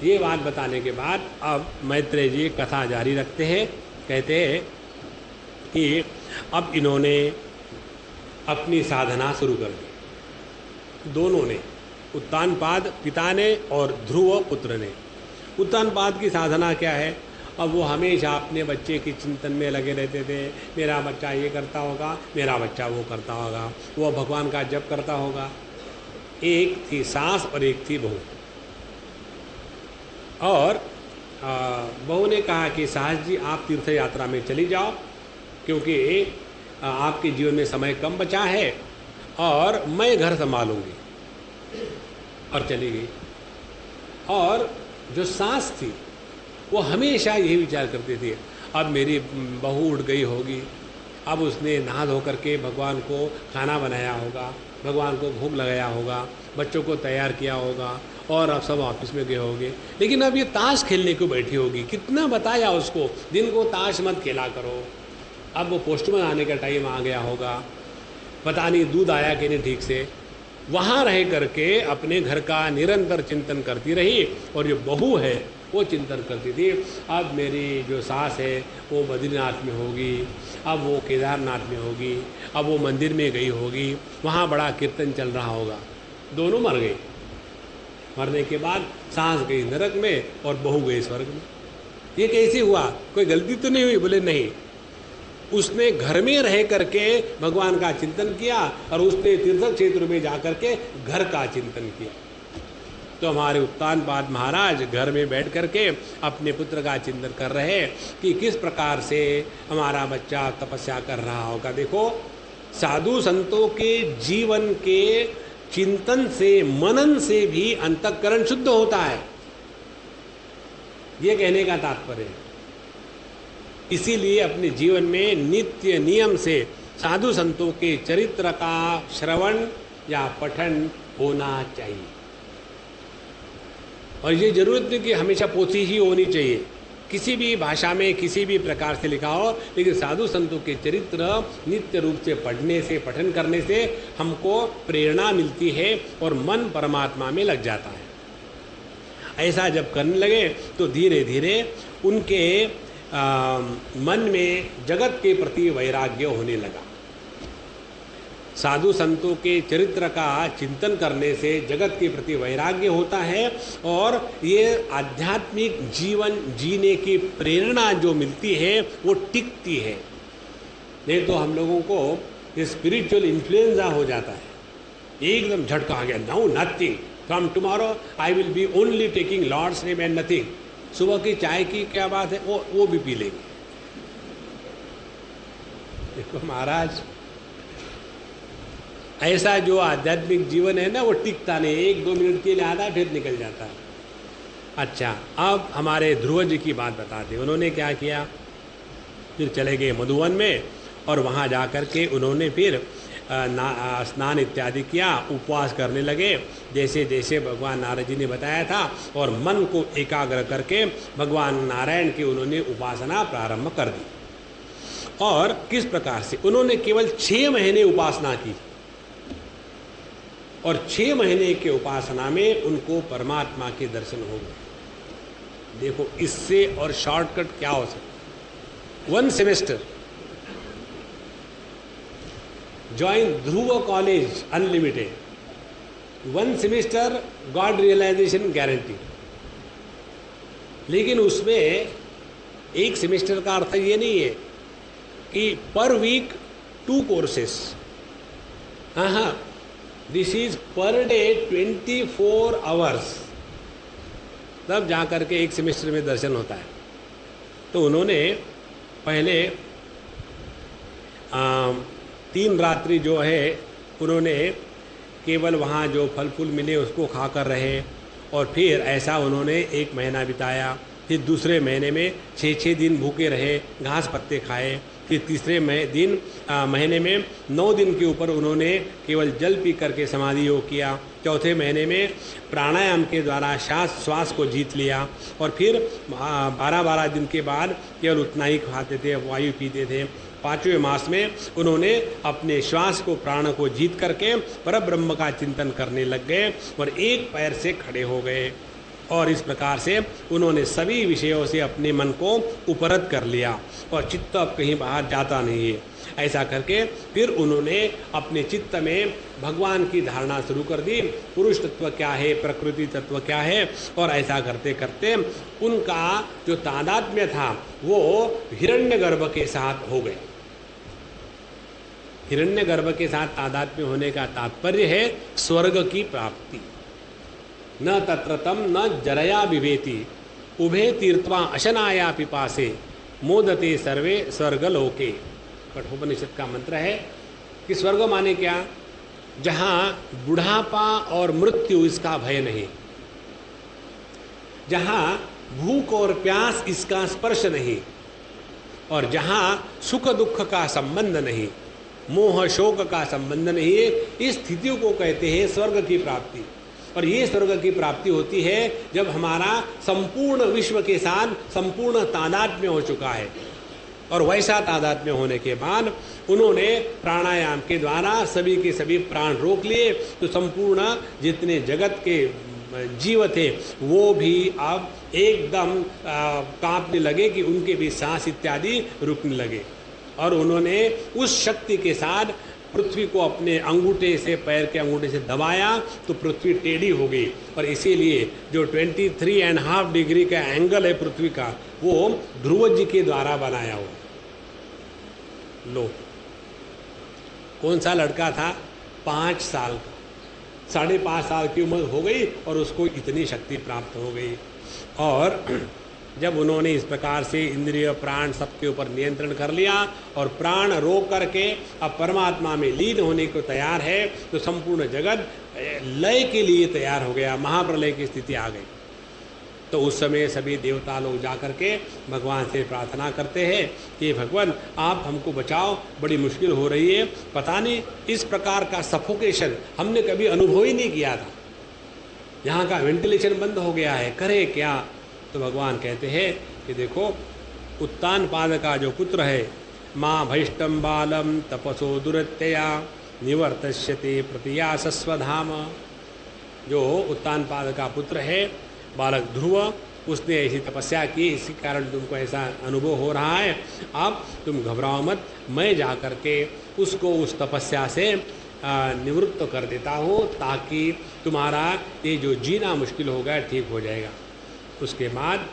ये बात बताने के बाद अब मैत्रेय जी कथा जारी रखते हैं। कहते हैं कि अब इन्होंने अपनी साधना शुरू कर दी, दोनों ने, उत्तानपाद पिता ने और ध्रुव पुत्र ने। उत्तानपाद की साधना क्या है? अब वो हमेशा अपने बच्चे के चिंतन में लगे रहते थे। मेरा बच्चा ये करता होगा, मेरा बच्चा वो करता होगा, वो भगवान का जप करता होगा। एक थी सास और एक थी बहू। और बहू ने कहा कि सास जी आप तीर्थ यात्रा में चली जाओ, क्योंकि आपके जीवन में समय कम बचा है और मैं घर संभालूंगी। और चली गई। और जो सास थी वो हमेशा यही विचार करती थी, अब मेरी बहू उठ गई होगी, अब उसने नहा धो करके भगवान को खाना बनाया होगा, भगवान को भोग लगाया होगा, बच्चों को तैयार किया होगा और अब सब ऑफिस में गए होंगे, लेकिन अब ये ताश खेलने को बैठी होगी। कितना बताया उसको, दिन को ताश मत खेला करो। अब वो पोस्टमैन आने का टाइम आ गया होगा, पता नहीं दूध आया कि नहीं ठीक से। वहाँ रह करके अपने घर का निरंतर चिंतन करती रही। और जो बहू है वो चिंतन करती थी, अब मेरी जो सास है वो बद्रीनाथ में होगी, अब वो केदारनाथ में होगी, अब वो मंदिर में गई होगी, वहाँ बड़ा कीर्तन चल रहा होगा। दोनों मर गए। मरने के बाद सास गई नरक में और बहू गई स्वर्ग में। ये कैसे हुआ? कोई गलती तो नहीं हुई? बोले नहीं, उसने घर में रह करके भगवान का चिंतन किया और उसने तीर्थ क्षेत्र में जा करके घर का चिंतन किया। तो हमारे उत्तानपाद महाराज घर में बैठ करके अपने पुत्र का चिंतन कर रहे कि किस प्रकार से हमारा बच्चा तपस्या कर रहा होगा। देखो, साधु संतों के जीवन के चिंतन से, मनन से भी अंतःकरण शुद्ध होता है, ये कहने का तात्पर्य है। इसीलिए अपने जीवन में नित्य नियम से साधु संतों के चरित्र का श्रवण या पठन होना चाहिए। और ये जरूरत नहीं कि हमेशा पोथी ही होनी चाहिए, किसी भी भाषा में किसी भी प्रकार से लिखा हो, लेकिन साधु संतों के चरित्र नित्य रूप से पढ़ने से, पठन करने से हमको प्रेरणा मिलती है और मन परमात्मा में लग जाता है। ऐसा जब करने लगे तो धीरे धीरे उनके मन में जगत के प्रति वैराग्य होने लगा। साधु संतों के चरित्र का चिंतन करने से जगत के प्रति वैराग्य होता है और ये आध्यात्मिक जीवन जीने की प्रेरणा जो मिलती है वो टिकती है। नहीं तो हम लोगों को ये स्पिरिचुअल इन्फ्लुएंजा हो जाता है, एकदम झटका आ गया, now nothing, from tomorrow I will be only taking lord's name and nothing. सुबह की चाय की क्या बात है, वो भी पी लेंगे। देखो महाराज, ऐसा जो आध्यात्मिक जीवन है ना वो टिकता नहीं, 1-2 मिनट के लिए आता है फिर निकल जाता है। अच्छा, अब हमारे ध्रुव जी की बात बताते। उन्होंने क्या किया, फिर चले गए मधुवन में और वहाँ जा कर के उन्होंने फिर स्नान इत्यादि किया, उपवास करने लगे जैसे जैसे भगवान नारद जी ने बताया था, और मन को एकाग्र करके भगवान नारायण की उन्होंने उपासना प्रारंभ कर दी। और किस प्रकार से उन्होंने केवल 6 महीने उपासना की और 6 महीने के उपासना में उनको परमात्मा के दर्शन हो गए। देखो, इससे और शॉर्टकट क्या हो सकता। 1 semester join Dhruv college unlimited, 1 semester god realisation guarantee. लेकिन उसमें 1 सेमेस्टर का अर्थ ये नहीं है कि पर वीक 2 कोर्सेस। हाँ, this is per day 24 hours, तब जा करके 1 सेमेस्टर में दर्शन होता है। तो उन्होंने पहले 3 रात्रि जो है उन्होंने केवल वहाँ जो फल फूल मिले उसको खाकर रहे, और फिर ऐसा उन्होंने 1 महीना बिताया। फिर दूसरे महीने में 6 दिन भूखे रहे, घास पत्ते खाए। फिर तीसरे महीने में 9 दिन के ऊपर उन्होंने केवल जल पी करके समाधि योग किया। चौथे महीने में प्राणायाम के द्वारा श्वास को जीत लिया, और फिर 12 दिन के बाद केवल उतना ही खाते थे, वायु पीते थे। 5वें मास में उन्होंने अपने श्वास को, प्राण को जीत करके पर ब्रह्म का चिंतन करने लग गए और एक पैर से खड़े हो गए, और इस प्रकार से उन्होंने सभी विषयों से अपने मन को उपरत कर लिया और चित्त अब कहीं बाहर जाता नहीं है। ऐसा करके फिर उन्होंने अपने चित्त में भगवान की धारणा शुरू कर दी, पुरुष तत्व क्या है, प्रकृति तत्व क्या है, और ऐसा करते करते उनका जो तादात्म्य था वो हिरण्यगर्भ के साथ हो गए। हिरण्यगर्भ के साथ तादात्म्य होने का तात्पर्य है स्वर्ग की प्राप्ति। न तत्र तम न जरया विभेति उभे तीर्थवा अशनाया पिपासे मोदते सर्वे स्वर्गलोके। कठोपनिषद का मंत्र है कि स्वर्ग माने क्या? जहाँ बुढ़ापा और मृत्यु इसका भय नहीं, जहाँ भूख और प्यास इसका स्पर्श नहीं, और जहाँ सुख दुख का संबंध नहीं, मोह शोक का संबंध नहीं है, इस स्थितियों को कहते हैं स्वर्ग की प्राप्ति। और ये स्वर्ग की प्राप्ति होती है जब हमारा संपूर्ण विश्व के साथ संपूर्ण तादात्म्य हो चुका है। और वैसा तादात्म्य होने के बाद उन्होंने प्राणायाम के द्वारा सभी के सभी प्राण रोक लिए, तो संपूर्ण जितने जगत के जीव थे वो भी अब एकदम कांपने लगे कि उनके भी सांस इत्यादि रुकने लगे। और उन्होंने उस शक्ति के साथ पृथ्वी को अपने अंगूठे से, पैर के अंगूठे से दबाया तो पृथ्वी टेढ़ी हो गई। और इसीलिए जो 23.5 डिग्री का एंगल है पृथ्वी का, वो ध्रुव जी के द्वारा बनाया हुआ। लो, कौन सा लड़का था? 5 साल का, 5.5 साल की उम्र हो गई और उसको इतनी शक्ति प्राप्त हो गई। और जब उन्होंने इस प्रकार से इंद्रिय प्राण सबके ऊपर नियंत्रण कर लिया और प्राण रोक करके अब परमात्मा में लीन होने को तैयार है, तो संपूर्ण जगत लय के लिए तैयार हो गया, महाप्रलय की स्थिति आ गई। तो उस समय सभी देवता लोग जा करके भगवान से प्रार्थना करते हैं कि भगवान आप हमको बचाओ, बड़ी मुश्किल हो रही है, पता नहीं इस प्रकार का सफोकेशन हमने कभी अनुभव ही नहीं किया था, यहाँ का वेंटिलेशन बंद हो गया है, करे क्या? तो भगवान कहते हैं कि देखो, उत्तानपाद का जो पुत्र है, माँ भैष्टम बालम तपसो दुरत्यया निवर्तष्यते प्रतिया सस्वधाम, जो उत्तानपाद का पुत्र है बालक ध्रुव, उसने ऐसी तपस्या की, इसी कारण तुमको ऐसा अनुभव हो रहा है। अब तुम घबराओ मत, मैं जा कर के उसको उस तपस्या से निवृत्त कर देता हूँ, ताकि तुम्हारा ये जो जीना मुश्किल हो गया ठीक हो जाएगा। उसके बाद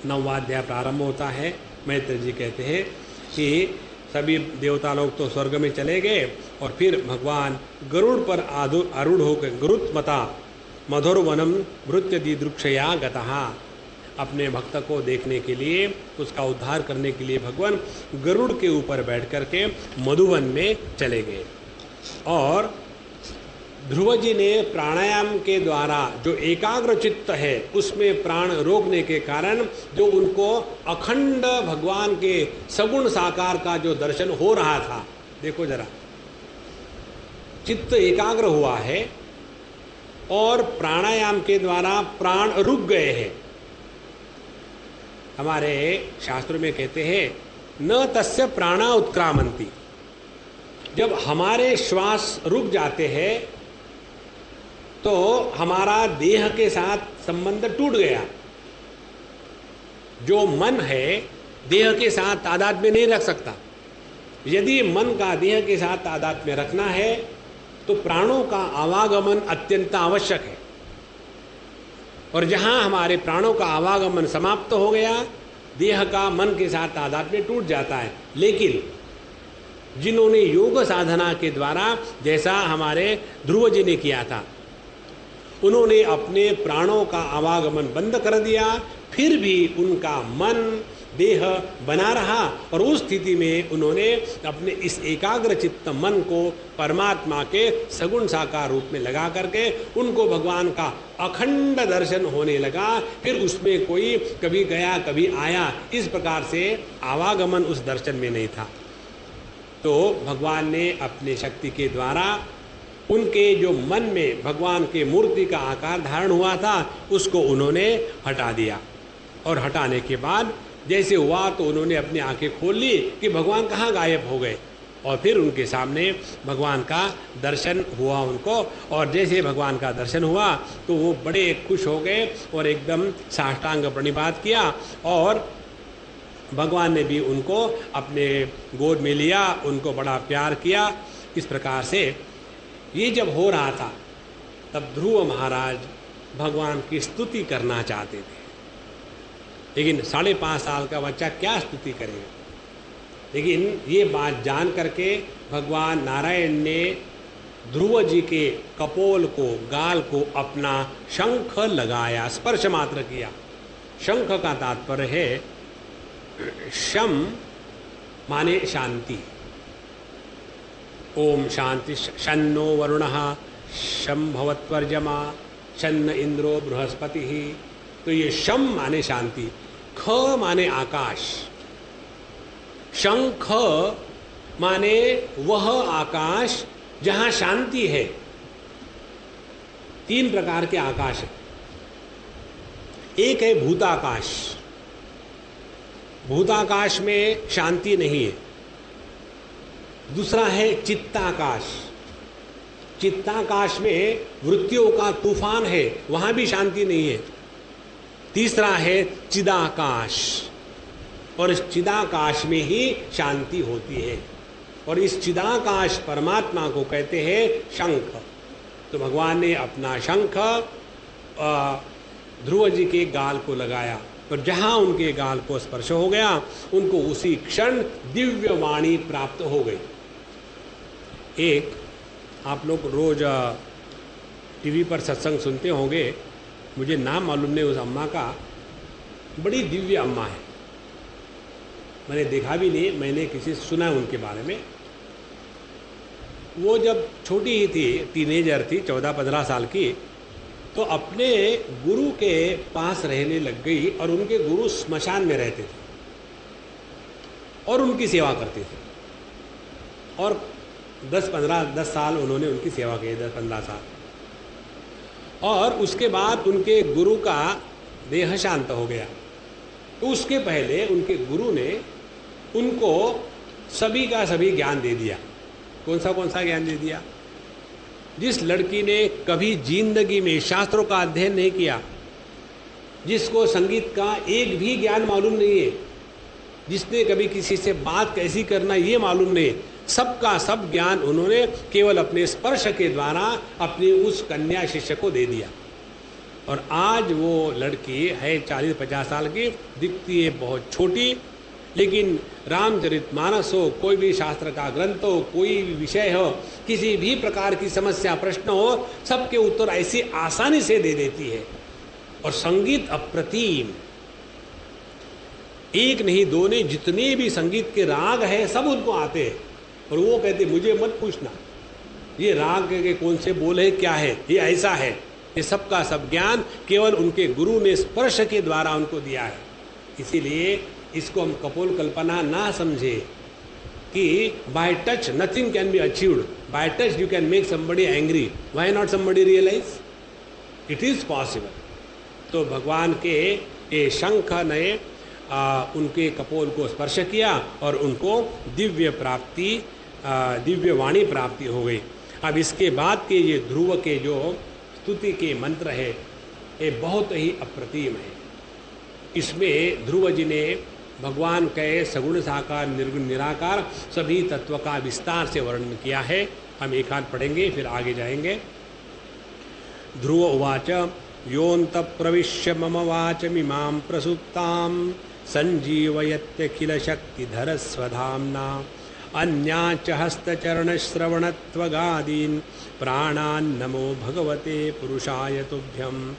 9वां अध्याय प्रारंभ होता है। मैत्र जी कहते हैं कि सभी देवता लोग तो स्वर्ग में चले गए, और फिर भगवान गरुड़ पर आरूढ़ होकर गरुत्मता मधुर वनम भृत्य दिदृक्षया गतहा, अपने भक्त को देखने के लिए, उसका उद्धार करने के लिए भगवान गरुड़ के ऊपर बैठ करके मधुवन में चले गए। और ध्रुव जी ने प्राणायाम के द्वारा जो एकाग्र चित्त है उसमें प्राण रोकने के कारण जो उनको अखंड भगवान के सगुण साकार का जो दर्शन हो रहा था, देखो जरा, चित्त एकाग्र हुआ है और प्राणायाम के द्वारा प्राण रुक गए हैं। हमारे शास्त्रों में कहते हैं न तस्य प्राणा उत्क्रामंती, जब हमारे श्वास रुक जाते हैं तो हमारा देह के साथ संबंध टूट गया। जो मन है देह के साथ तादात्म्य नहीं रख सकता। यदि मन का देह के साथ तादात्म्य रखना है तो प्राणों का आवागमन अत्यंत आवश्यक है। और जहाँ हमारे प्राणों का आवागमन समाप्त हो गया, देह का मन के साथ तादात्म्य टूट जाता है। लेकिन जिन्होंने योग साधना के द्वारा, जैसा हमारे ध्रुव जी ने किया था, उन्होंने अपने प्राणों का आवागमन बंद कर दिया, फिर भी उनका मन देह बना रहा और उस स्थिति में उन्होंने अपने इस एकाग्र चित्त मन को परमात्मा के सगुण साकार रूप में लगा करके उनको भगवान का अखंड दर्शन होने लगा। फिर उसमें कोई कभी गया कभी आया, इस प्रकार से आवागमन उस दर्शन में नहीं था। तो भगवान ने अपने शक्ति के द्वारा उनके जो मन में भगवान के मूर्ति का आकार धारण हुआ था उसको उन्होंने हटा दिया। और हटाने के बाद जैसे हुआ तो उन्होंने अपनी आंखें खोल ली कि भगवान कहाँ गायब हो गए, और फिर उनके सामने भगवान का दर्शन हुआ उनको। और जैसे भगवान का दर्शन हुआ तो वो बड़े खुश हो गए और एकदम साष्टांग प्रणिपात किया, और भगवान ने भी उनको अपने गोद में लिया, उनको बड़ा प्यार किया। इस प्रकार से ये जब हो रहा था तब ध्रुव महाराज भगवान की स्तुति करना चाहते थे, लेकिन 5.5 साल का बच्चा क्या स्तुति करेगा। लेकिन ये बात जान करके भगवान नारायण ने ध्रुव जी के कपोल को, गाल को अपना शंख लगाया, स्पर्श मात्र किया। शंख का तात्पर्य है शम माने शांति। ओम शांति शन्नो वरुणः शम भवत्वर्जमा शन्न इंद्रो बृहस्पति। तो ये शम माने शांति, ख माने आकाश, शंख माने वह आकाश जहां शांति है। 3 प्रकार के आकाश है। एक है भूताकाश, भूताकाश में शांति नहीं है। दूसरा है चित्ताकाश, चित्ताकाश में वृत्तियों का तूफान है, वहां भी शांति नहीं है। तीसरा है चिदाकाश, और इस चिदाकाश में ही शांति होती है, और इस चिदाकाश परमात्मा को कहते हैं शंख। तो भगवान ने अपना शंख ध्रुव जी के गाल को लगाया, और जहां उनके गाल को स्पर्श हो गया उनको उसी क्षण दिव्य वाणी प्राप्त हो गई। एक आप लोग रोज टीवी पर सत्संग सुनते होंगे, मुझे नाम मालूम नहीं उस अम्मा का, बड़ी दिव्य अम्मा है, मैंने देखा भी नहीं, मैंने किसी से सुना उनके बारे में। वो जब छोटी ही थी, टीनेजर थी, 14-15 साल की, तो अपने गुरु के पास रहने लग गई, और उनके गुरु स्मशान में रहते थे और उनकी सेवा करते थे। और 10 साल उन्होंने उनकी सेवा की, 10-15 साल। और उसके बाद उनके गुरु का देह शांत हो गया। तो उसके पहले उनके गुरु ने उनको सभी का सभी ज्ञान दे दिया। कौन सा ज्ञान दे दिया? जिस लड़की ने कभी जिंदगी में शास्त्रों का अध्ययन नहीं किया, जिसको संगीत का एक भी ज्ञान मालूम नहीं है, जिसने कभी किसी से बात कैसी करना ये मालूम नहीं, सबका सब ज्ञान उन्होंने केवल अपने स्पर्श के द्वारा अपने उस कन्या शिष्य को दे दिया। और आज वो लड़की है 40-50 साल की, दिखती है बहुत छोटी, लेकिन रामचरितमानस हो, कोई भी शास्त्र का ग्रंथ हो, कोई भी विषय हो, किसी भी प्रकार की समस्या प्रश्न हो, सबके उत्तर ऐसी आसानी से दे देती है। और संगीत अप्रतिम, एक नहीं दो नहीं, जितने भी संगीत के राग हैं सब उनको आते हैं। और वो कहते मुझे मत पूछना ये राग के कौन से बोल है, क्या है, ये ऐसा है। ये सबका सब ज्ञान केवल उनके गुरु ने स्पर्श के द्वारा उनको दिया है। इसीलिए इसको हम कपोल कल्पना ना समझे कि by touch nothing can be achieved, by touch you can make somebody angry, why not somebody realise it is possible. तो भगवान के ये शंख ने उनके कपोल को स्पर्श किया और उनको दिव्य प्राप्ति, दिव्य वाणी प्राप्ति हो गई। अब इसके बाद के ये ध्रुव के जो स्तुति के मंत्र है ये बहुत ही अप्रतिम है। इसमें ध्रुव जी ने भगवान के सगुण साकार निर्गुण निराकार सभी तत्व का विस्तार से वर्णन किया है। हम एक हाथ पढ़ेंगे फिर आगे जाएंगे। ध्रुव उवाच योऽन्त प्रविश्य मम वाचमिमां प्रसुप्तां संजीवयत्यखिल शक्तिधर स्वधाम्ना अन्याच हस्तचरणश्रवणत्वगादीन् प्राणान् नमो भगवते पुरुषाय तुभ्यम्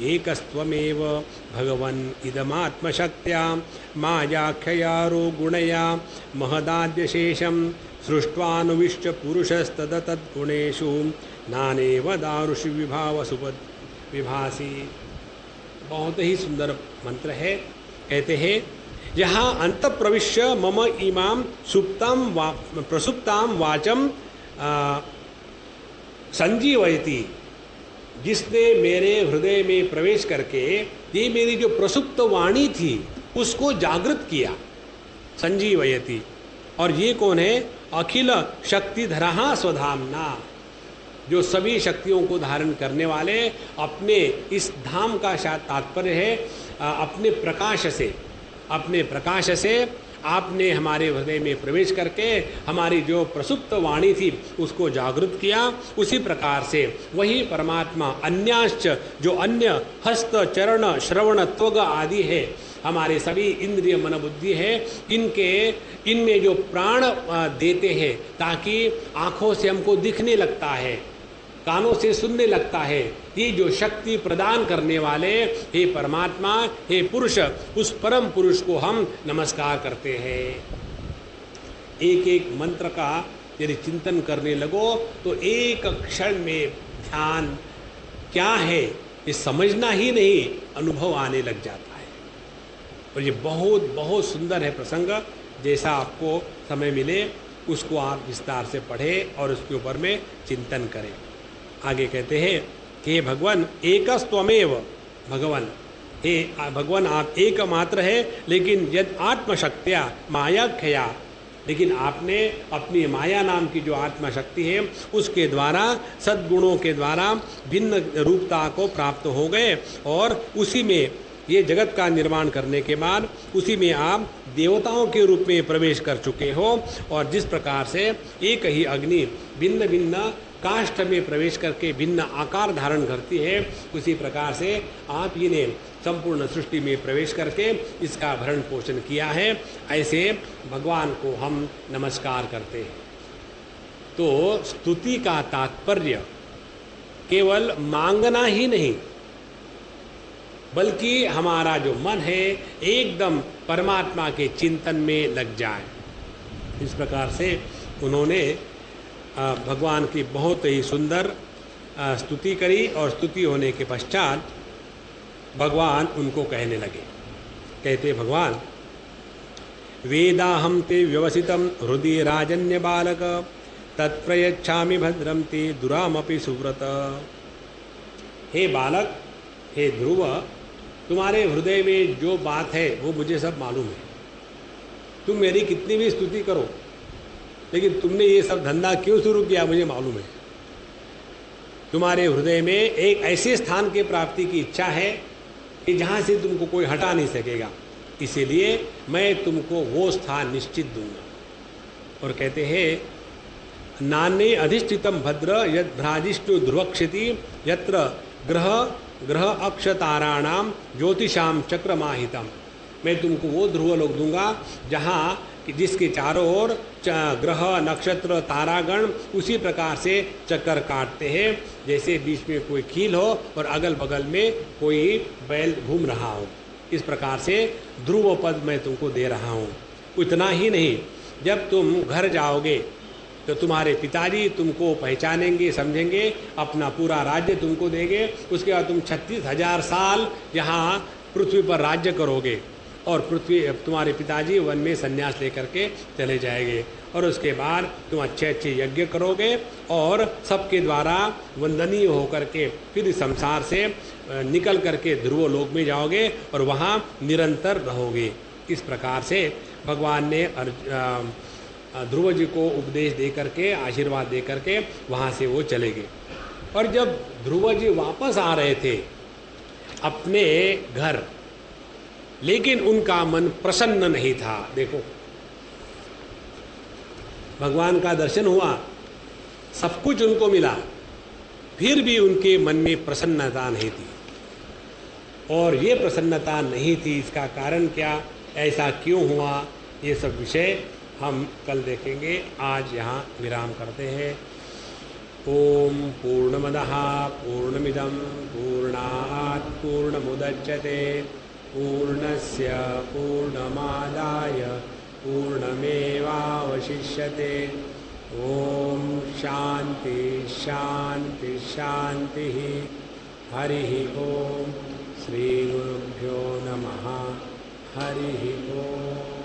एकस्त्वमेव भगवन् इदमात्मशक्त्या मायाख्ययारो गुणया महदाद्यशेषं सृष्ट्वानुविश्च पुरुषस्तदतद्गुणेषु नानेव दारुषि विभाव सुपद विभासी। बहुत ही सुंदर मंत्र है। कहते हैं यहाँ अंत प्रविश्य मम इमाम प्रसुप्ताम वाचम संजीवयति, जिसने मेरे हृदय में प्रवेश करके ये मेरी जो प्रसुप्त वाणी थी उसको जागृत किया, संजीवयति। और ये कौन है? अखिल शक्तिधरहा स्वधामना, जो सभी शक्तियों को धारण करने वाले अपने इस धाम का तात्पर्य है अपने प्रकाश से आपने हमारे हृदय में प्रवेश करके हमारी जो प्रसुप्त वाणी थी उसको जागृत किया। उसी प्रकार से वही परमात्मा अन्यांश्च, जो अन्य हस्त चरण श्रवण त्वग आदि है, हमारे सभी इंद्रिय मन बुद्धि है, इनमें जो प्राण देते हैं ताकि आँखों से हमको दिखने लगता है, कानों से सुनने लगता है, ये जो शक्ति प्रदान करने वाले हे परमात्मा, हे पुरुष, उस परम पुरुष को हम नमस्कार करते हैं। एक एक मंत्र का यदि चिंतन करने लगो तो एक क्षण में ध्यान क्या है ये समझना ही नहीं, अनुभव आने लग जाता है। और ये बहुत बहुत सुंदर है प्रसंग। जैसा आपको समय मिले उसको आप विस्तार से पढ़ें और उसके ऊपर में चिंतन करें। आगे कहते हैं कि भगवान एकस्त्वमेव भगवान, हे भगवान आप एकमात्र है, लेकिन यद आत्मशक्तिया मायाख्या, लेकिन आपने अपनी माया नाम की जो आत्मशक्ति है उसके द्वारा, सद्गुणों के द्वारा भिन्न रूपता को प्राप्त हो गए और उसी में ये जगत का निर्माण करने के बाद उसी में आप देवताओं के रूप में प्रवेश कर चुके हो। और जिस प्रकार से एक ही अग्नि भिन्न भिन्न काष्ठ में प्रवेश करके भिन्न आकार धारण करती है, उसी प्रकार से आप ही ने संपूर्ण सृष्टि में प्रवेश करके इसका भरण पोषण किया है। ऐसे भगवान को हम नमस्कार करते हैं। तो स्तुति का तात्पर्य केवल मांगना ही नहीं, बल्कि हमारा जो मन है एकदम परमात्मा के चिंतन में लग जाए। इस प्रकार से उन्होंने भगवान की बहुत ही सुंदर स्तुति करी और स्तुति होने के पश्चात भगवान उनको कहने लगे। कहते भगवान, वेदाहम ते व्यवसितम हृदय राजन्य बालक तत्प्रयच्छामि भद्रम ते दुरामपि सुव्रत। हे बालक, हे ध्रुव, तुम्हारे हृदय में जो बात है वो मुझे सब मालूम है। तुम मेरी कितनी भी स्तुति करो, लेकिन तुमने ये सब धंधा क्यों शुरू किया मुझे मालूम है। तुम्हारे हृदय में एक ऐसे स्थान की प्राप्ति की इच्छा है कि जहाँ से तुमको कोई हटा नहीं सकेगा, इसीलिए मैं तुमको वो स्थान निश्चित दूंगा। और कहते हैं, नान्ये अधिष्ठितम भद्र यद भ्राजिष्टो ध्रुवक्षिति यत्र ग्रह अक्षताराणाम ज्योतिषाम चक्रमाहितम। मैं तुमको वो ध्रुव लोक दूंगा जहाँ जिसके चारों ओर ग्रह नक्षत्र तारागण उसी प्रकार से चक्कर काटते हैं, जैसे बीच में कोई कील हो और अगल बगल में कोई बैल घूम रहा हो। इस प्रकार से ध्रुव पद मैं तुमको दे रहा हूँ। उतना ही नहीं, जब तुम घर जाओगे तो तुम्हारे पिताजी तुमको पहचानेंगे, समझेंगे, अपना पूरा राज्य तुमको देंगे। उसके बाद तुम 36,000 साल यहाँ पृथ्वी पर राज्य करोगे और तुम्हारे पिताजी वन में संन्यास लेकर के चले जाएंगे। और उसके बाद तुम अच्छे अच्छे यज्ञ करोगे और सबके द्वारा वंदनीय होकर के फिर संसार से निकल करके ध्रुव लोक में जाओगे और वहाँ निरंतर रहोगे। इस प्रकार से भगवान ने ध्रुव जी को उपदेश दे करके, आशीर्वाद दे करके वहाँ से वो चले गए। और जब ध्रुव जी वापस आ रहे थे अपने घर, लेकिन उनका मन प्रसन्न नहीं था। देखो, भगवान का दर्शन हुआ, सब कुछ उनको मिला, फिर भी उनके मन में प्रसन्नता नहीं थी। और ये प्रसन्नता नहीं थी, इसका कारण क्या, ऐसा क्यों हुआ, ये सब विषय हम कल देखेंगे। आज यहाँ विराम करते हैं। ओम पूर्णमदः पूर्णमिदं पूर्णात् पूर्णमुदच्यते पूर्णस्य पूर्णमादाय पूर्णमेवावशिष्यते। ओम शांति शांति शांति। हरि ओम। श्री गुरुभ्यो नमः। हरि ओम।